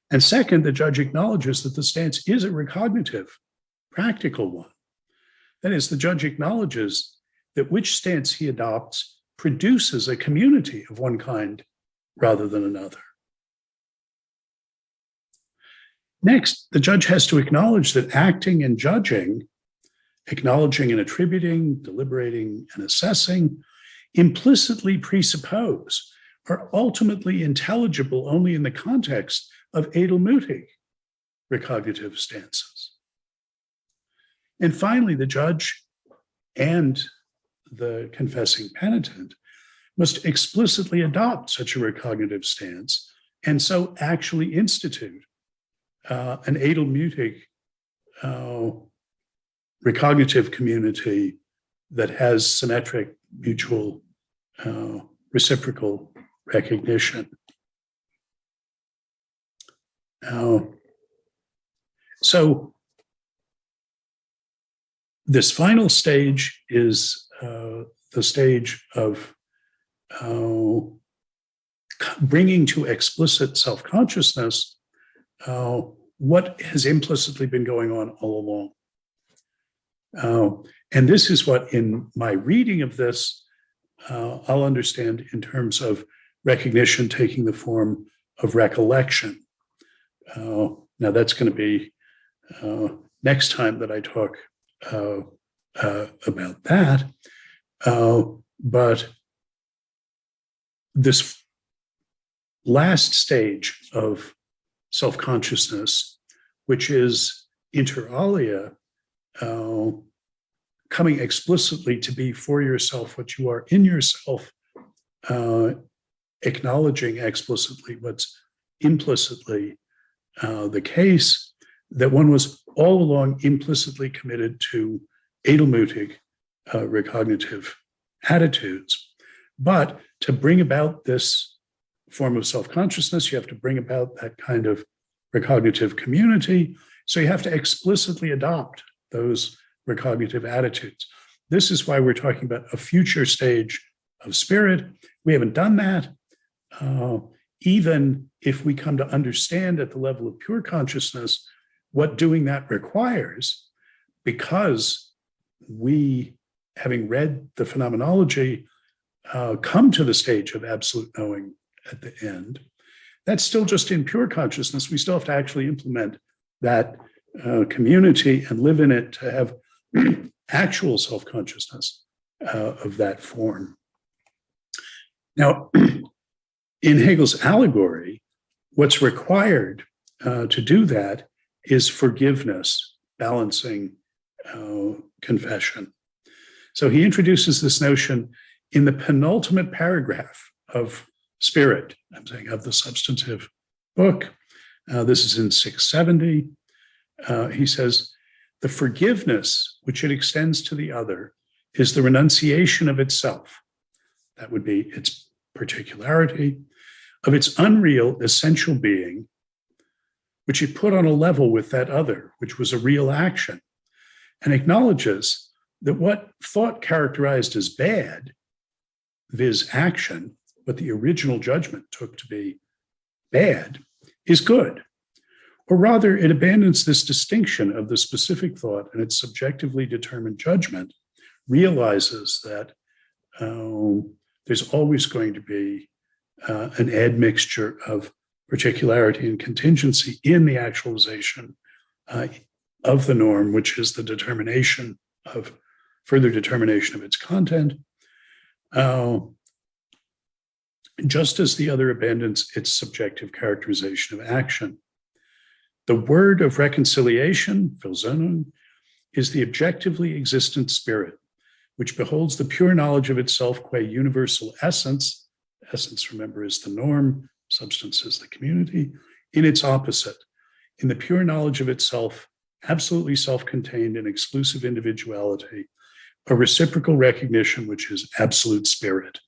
And second, the judge acknowledges that the stance is a recognitive, practical one. That is, the judge acknowledges that which stance he adopts produces a community of one kind rather than another. Next, the judge has to acknowledge that acting and judging, acknowledging and attributing, deliberating and assessing, implicitly presuppose are ultimately intelligible only in the context of edelmutig recognitive stances. And finally, the judge and the confessing penitent must explicitly adopt such a recognitive stance and so actually institute an edelmutig recognitive community that has symmetric, mutual, reciprocal recognition. So this final stage is the stage of bringing to explicit self-consciousness what has implicitly been going on all along. And this is what, in my reading of this, I'll understand in terms of recognition taking the form of recollection. Now, that's going to be next time that I talk about that. But this last stage of self-consciousness, which is inter alia, coming explicitly to be for yourself what you are in yourself, acknowledging explicitly what's implicitly the case, that one was all along implicitly committed to edelmutig recognitive attitudes. But to bring about this form of self-consciousness, you have to bring about that kind of recognitive community. So you have to explicitly adopt those recognitive attitudes. This is why we're talking about a future stage of spirit. We haven't done that. even if we come to understand at the level of pure consciousness what doing that requires, because we, having read the Phenomenology, come to the stage of absolute knowing at the end, that's still just in pure consciousness. We still have to actually implement that community and live in it to have actual self-consciousness of that form. Now, in Hegel's allegory, what's required to do that is forgiveness, balancing confession. So he introduces this notion in the penultimate paragraph of Spirit, I'm saying of the substantive book. This is in 670. He says, the forgiveness which it extends to the other is the renunciation of itself. That would be its particularity, of its unreal essential being, which it put on a level with that other, which was a real action, and acknowledges that what thought characterized as bad, viz. Action, what the original judgment took to be bad, is good. Or rather, it abandons this distinction of the specific thought and its subjectively determined judgment, realizes that there's always going to be an admixture of particularity and contingency in the actualization of the norm, which is the determination of further determination of its content, just as the other abandons its subjective characterization of action. The word of reconciliation, Versöhnung, is the objectively existent spirit, which beholds the pure knowledge of itself qua universal essence. Essence, remember, is the norm, substance is the community, in its opposite, in the pure knowledge of itself, absolutely self-contained and exclusive individuality, a reciprocal recognition which is absolute spirit.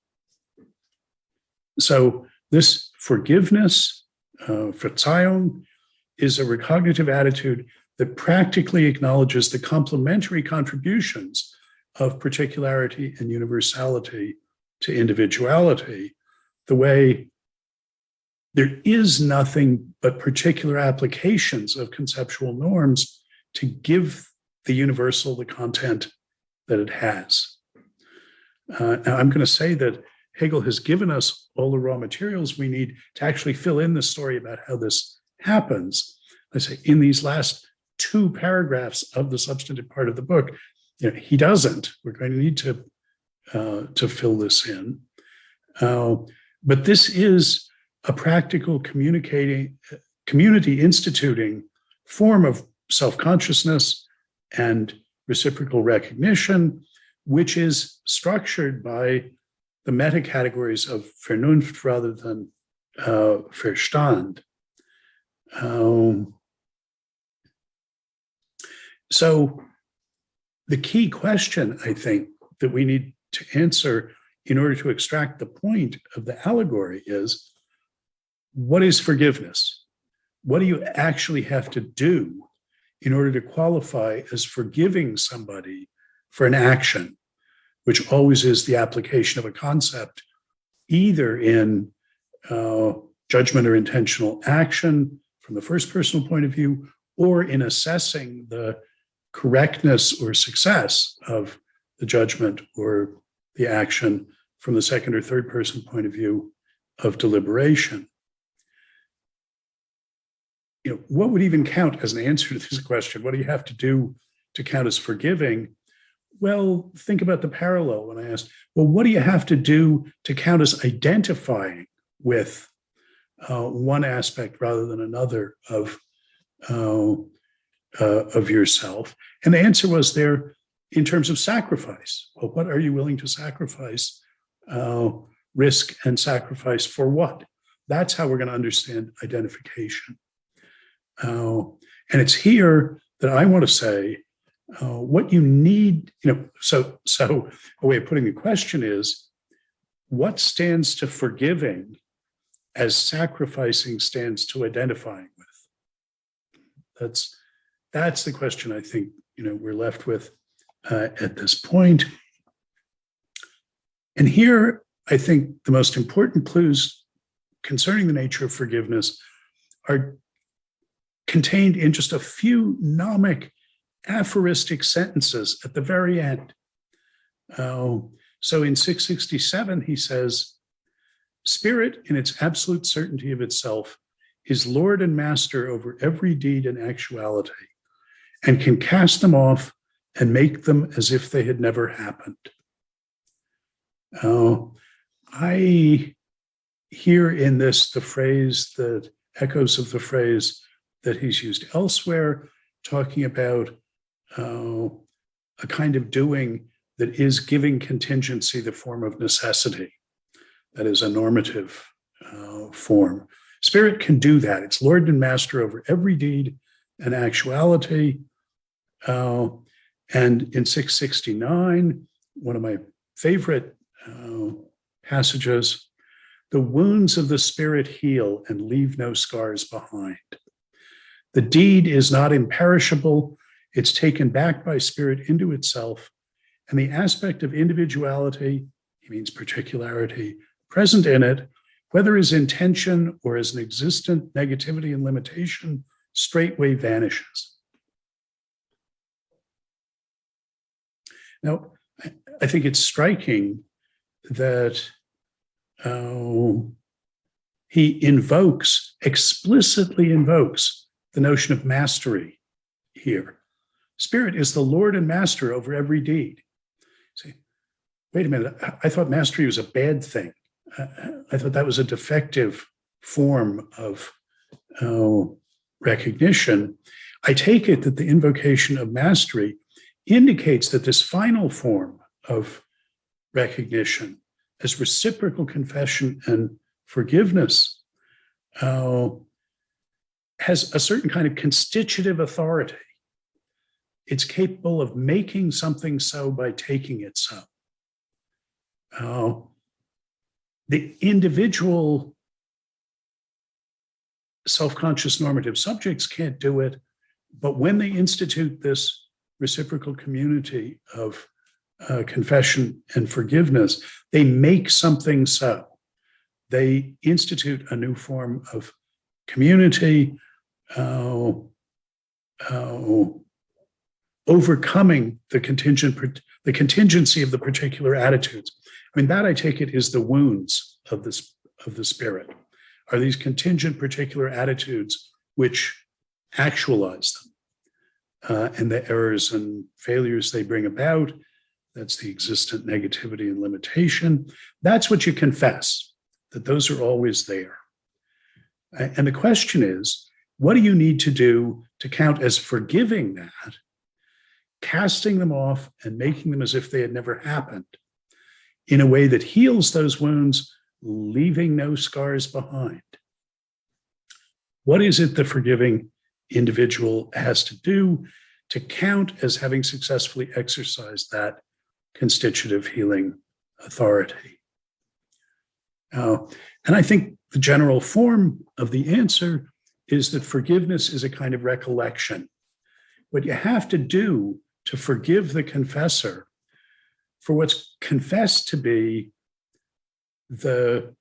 So this forgiveness, Verzeihung, is a recognitive attitude that practically acknowledges the complementary contributions of particularity and universality to individuality, the way there is nothing but particular applications of conceptual norms to give the universal the content that it has. Now, I'm going to say that Hegel has given us all the raw materials we need to actually fill in the story about how this happens. I say in these last 2 paragraphs of the substantive part of the book, he doesn't. We're going to need to fill this in. But this is a practical community instituting form of self-consciousness and reciprocal recognition, which is structured by the meta-categories of Vernunft rather than Verstand. So the key question, I think, that we need to answer in order to extract the point of the allegory is, what is forgiveness? What do you actually have to do in order to qualify as forgiving somebody for an action, which always is the application of a concept, either in judgment or intentional action from the first personal point of view, or in assessing the correctness or success of the judgment or the action from the second or third person point of view of deliberation. What would even count as an answer to this question? What do you have to do to count as forgiving? Well, think about the parallel when I asked, well, what do you have to do to count as identifying with one aspect rather than another of yourself? And the answer was there in terms of sacrifice. Well, what are you willing to sacrifice? Risk and sacrifice for what? That's how we're going to understand identification. And it's here that I want to say what you need, so a way of putting the question is, what stands to forgiving as sacrificing stands to identifying with? That's the question I think, we're left with at this point. And here, I think the most important clues concerning the nature of forgiveness are contained in just a few gnomic aphoristic sentences at the very end. So in 667, he says, spirit in its absolute certainty of itself is lord and master over every deed and actuality, and can cast them off and make them as if they had never happened. I hear in this the phrase that echoes of the phrase that he's used elsewhere, talking about a kind of doing that is giving contingency the form of necessity. That is a normative form. Spirit can do that. It's lord and master over every deed and actuality. And in 669, one of my favorite passages, the wounds of the spirit heal and leave no scars behind. The deed is not imperishable. It's taken back by spirit into itself. And the aspect of individuality, he means particularity, present in it, whether as intention or as an existent negativity and limitation, straightway vanishes. Now, I think it's striking that he explicitly invokes the notion of mastery here. Spirit is the lord and master over every deed. Say, wait a minute, I thought mastery was a bad thing. I thought that was a defective form of recognition. I take it that the invocation of mastery indicates that this final form of recognition as reciprocal confession and forgiveness has a certain kind of constitutive authority. It's capable of making something so by taking it so. The individual self-conscious normative subjects can't do it, but when they institute this reciprocal community of confession and forgiveness, they make something so. They institute a new form of community, overcoming the contingency of the particular attitudes. I mean, that I take it is the wounds of the spirit, are these contingent particular attitudes which actualize them, and the errors and failures they bring about. That's the existent negativity and limitation. That's what you confess, that those are always there. And the question is, what do you need to do to count as forgiving that, casting them off and making them as if they had never happened in a way that heals those wounds, leaving no scars behind? What is it the forgiving individual has to do to count as having successfully exercised that constitutive healing authority? And I think the general form of the answer is that forgiveness is a kind of recollection. What you have to do to forgive the confessor for what's confessed to be the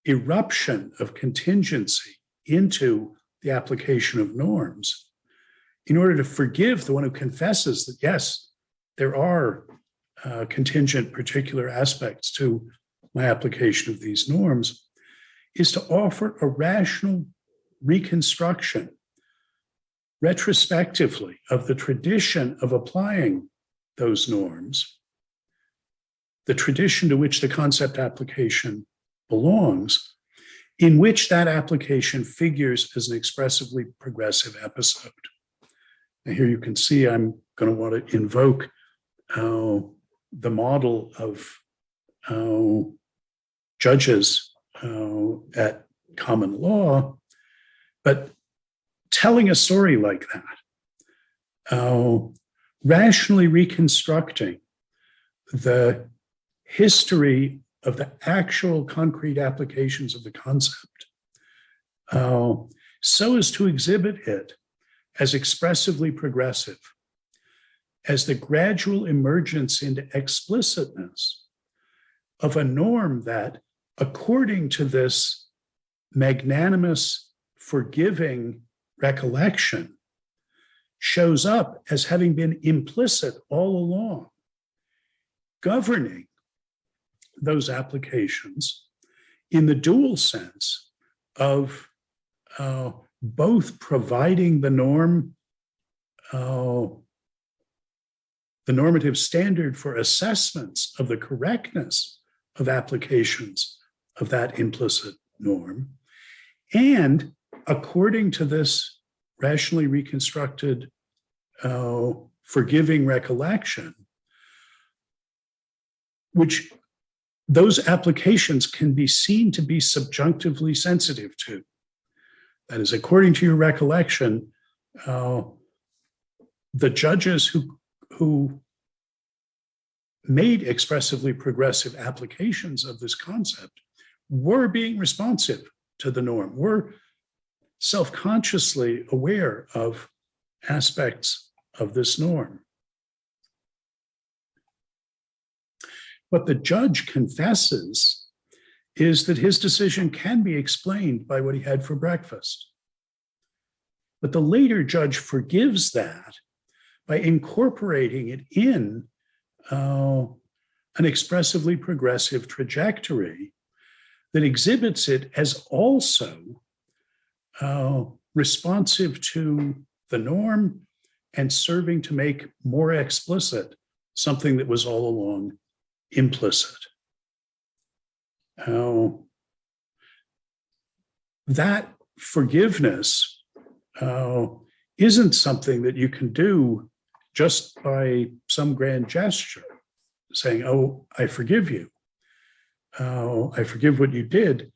eruption of contingency into the application of norms, in order to forgive the one who confesses that, yes, there are contingent particular aspects to my application of these norms, is to offer a rational reconstruction retrospectively of the tradition of applying those norms, the tradition to which the concept application belongs, in which that application figures as an expressively progressive episode. Now here you can see I'm going to want to invoke the model of judges at common law, but telling a story like that, rationally reconstructing the history of the actual concrete applications of the concept, so as to exhibit it as expressively progressive, as the gradual emergence into explicitness of a norm that, according to this magnanimous, forgiving recollection shows up as having been implicit all along, governing those applications in the dual sense of both providing the norm, the normative standard for assessments of the correctness of applications of that implicit norm, and according to this rationally reconstructed forgiving recollection, which those applications can be seen to be subjunctively sensitive to. That is, according to your recollection, the judges who made expressively progressive applications of this concept were being responsive to the norm, were self-consciously aware of aspects of this norm. What the judge confesses is that his decision can be explained by what he had for breakfast. But the later judge forgives that by incorporating it in an expressively progressive trajectory that exhibits it as also responsive to the norm and serving to make more explicit something that was all along implicit. That forgiveness isn't something that you can do just by some grand gesture, saying, oh, I forgive you. I forgive what you did.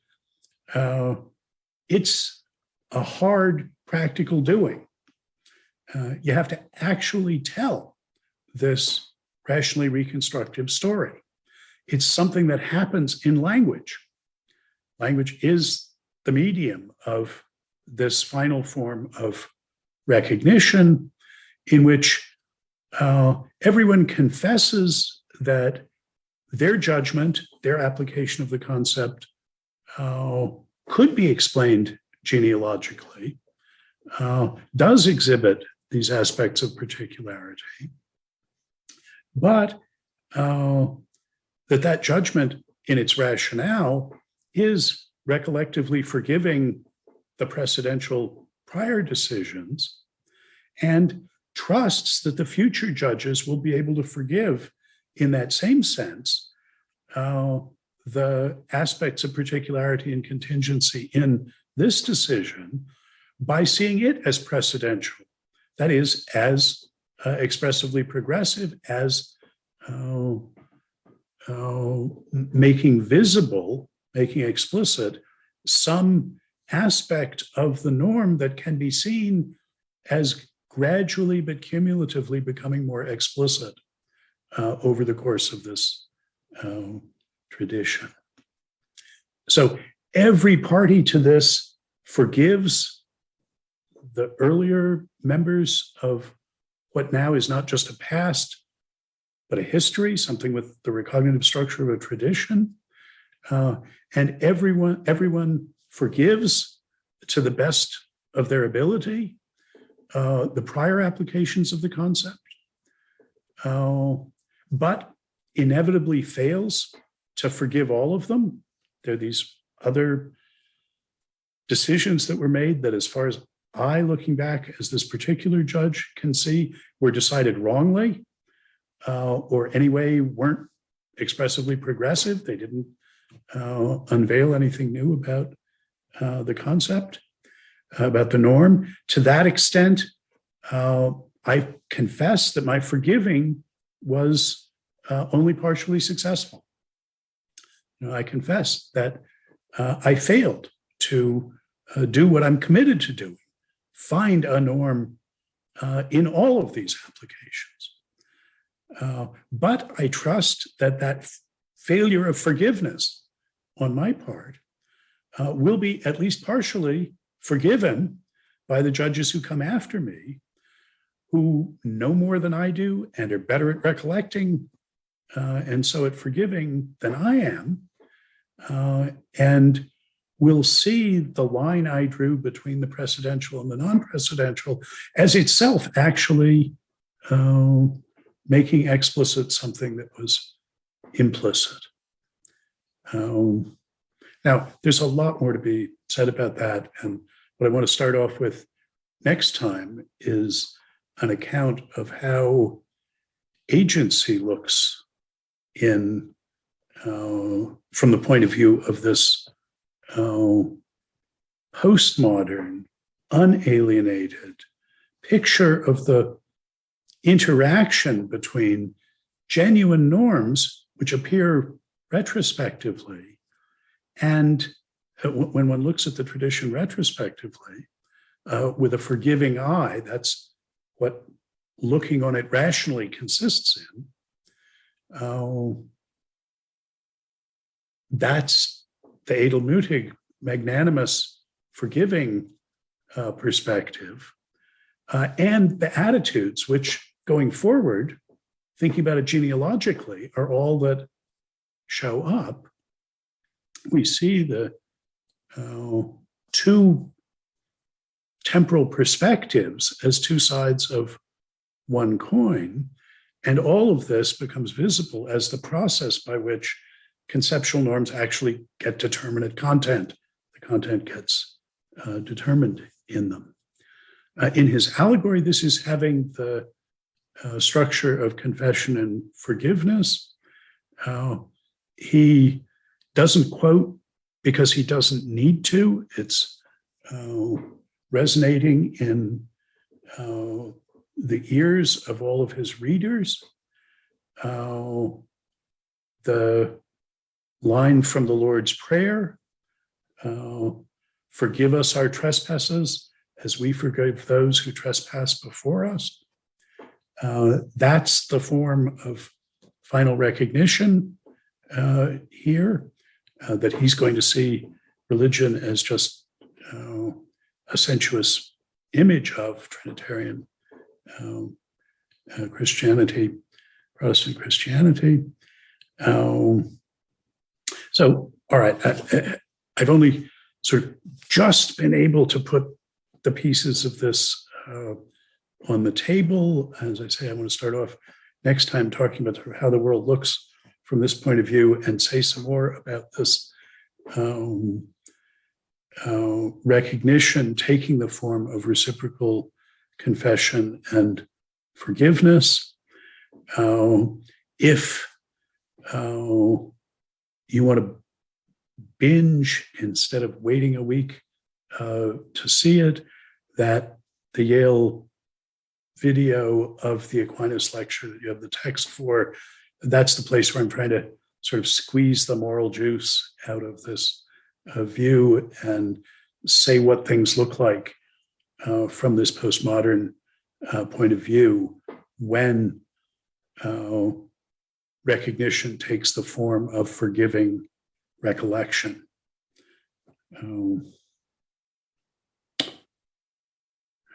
It's a hard practical doing. You have to actually tell this rationally reconstructive story. It's something that happens in language. Language is the medium of this final form of recognition in which everyone confesses that their judgment, their application of the concept could be explained genealogically, does exhibit these aspects of particularity, but that judgment in its rationale is recollectively forgiving the precedential prior decisions and trusts that the future judges will be able to forgive in that same sense the aspects of particularity and contingency in this decision by seeing it as precedential, that is, as expressively progressive, as making visible, making explicit some aspect of the norm that can be seen as gradually but cumulatively becoming more explicit over the course of this tradition. So every party to this forgives the earlier members of what now is not just a past, but a history, something with the recognitive structure of a tradition. And everyone forgives to the best of their ability the prior applications of the concept, but inevitably fails to forgive all of them. There are these other decisions that were made that, as far as I, looking back as this particular judge can see, were decided wrongly, or anyway weren't expressively progressive. They didn't unveil anything new about the concept, about the norm. To that extent, I confess that my forgiving was only partially successful. I confess that I failed to do what I'm committed to doing, find a norm in all of these applications. But I trust that failure of forgiveness on my part will be at least partially forgiven by the judges who come after me, who know more than I do and are better at recollecting and so at forgiving than I am, and will see the line I drew between the precedential and the non-precedential as itself actually making explicit something that was implicit. Now, there's a lot more to be said about that. And what I want to start off with next time is an account of how agency looks in from the point of view of this postmodern, unalienated picture of the interaction between genuine norms, which appear retrospectively, and when one looks at the tradition retrospectively, with a forgiving eye, that's what looking on it rationally consists in. That's the edelmütig, magnanimous, forgiving perspective. And the attitudes, which going forward, thinking about it genealogically, are all that show up. We see the two temporal perspectives as two sides of one coin. And all of this becomes visible as the process by which conceptual norms actually get determinate content. The content gets determined in them. In his allegory, this is having the structure of confession and forgiveness. He doesn't quote because he doesn't need to. It's resonating in the ears of all of his readers. The line from the Lord's Prayer, forgive us our trespasses as we forgive those who trespass before us. That's the form of final recognition here, that he's going to see religion as just a sensuous image of Trinitarian Christianity, Protestant Christianity. So, all right, I've only sort of just been able to put the pieces of this on the table. As I say, I want to start off next time talking about how the world looks from this point of view and say some more about this recognition taking the form of reciprocal confession and forgiveness. If you want to binge instead of waiting a week to see it, that the Yale video of the Aquinas lecture that you have the text for, that's the place where I'm trying to sort of squeeze the moral juice out of this view and say what things look like from this postmodern point of view when recognition takes the form of forgiving recollection.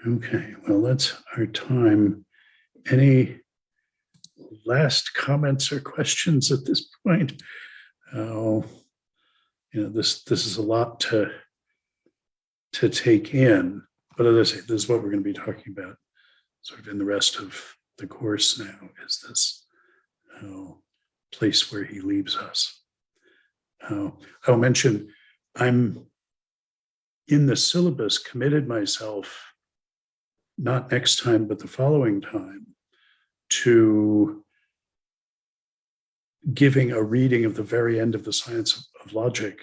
Okay, well, that's our time. Any last comments or questions at this point? This is a lot to take in, but as I say, this is what we're going to be talking about sort of in the rest of the course now, is this place where he leaves us. I'll mention I'm in the syllabus committed myself, not next time, but the following time, to giving a reading of the very end of the Science of Logic,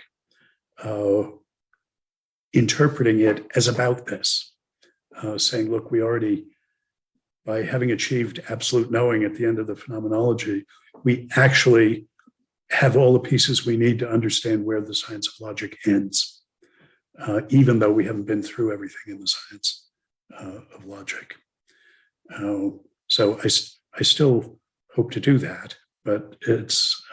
interpreting it as about this, saying, look, we already, by having achieved absolute knowing at the end of the Phenomenology, we actually have all the pieces we need to understand where the Science of Logic ends, even though we haven't been through everything in the Science of Logic. So I still hope to do that, but it's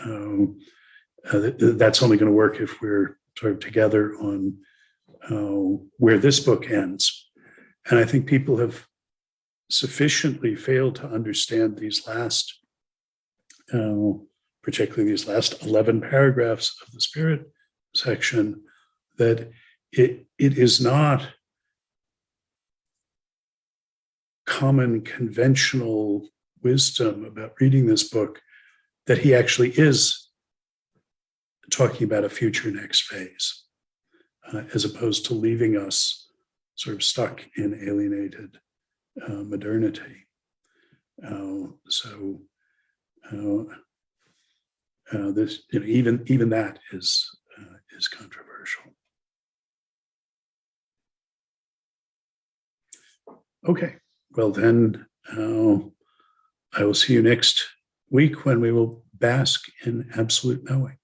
that's only going to work if we're sort of together on where this book ends. And I think people have sufficiently failed to understand these last, particularly these last 11 paragraphs of the Spirit section, that it is not common conventional wisdom about reading this book that he actually is talking about a future next phase, as opposed to leaving us sort of stuck in alienated modernity. This, even that is controversial. Okay, well then, I will see you next week when we will bask in absolute knowing.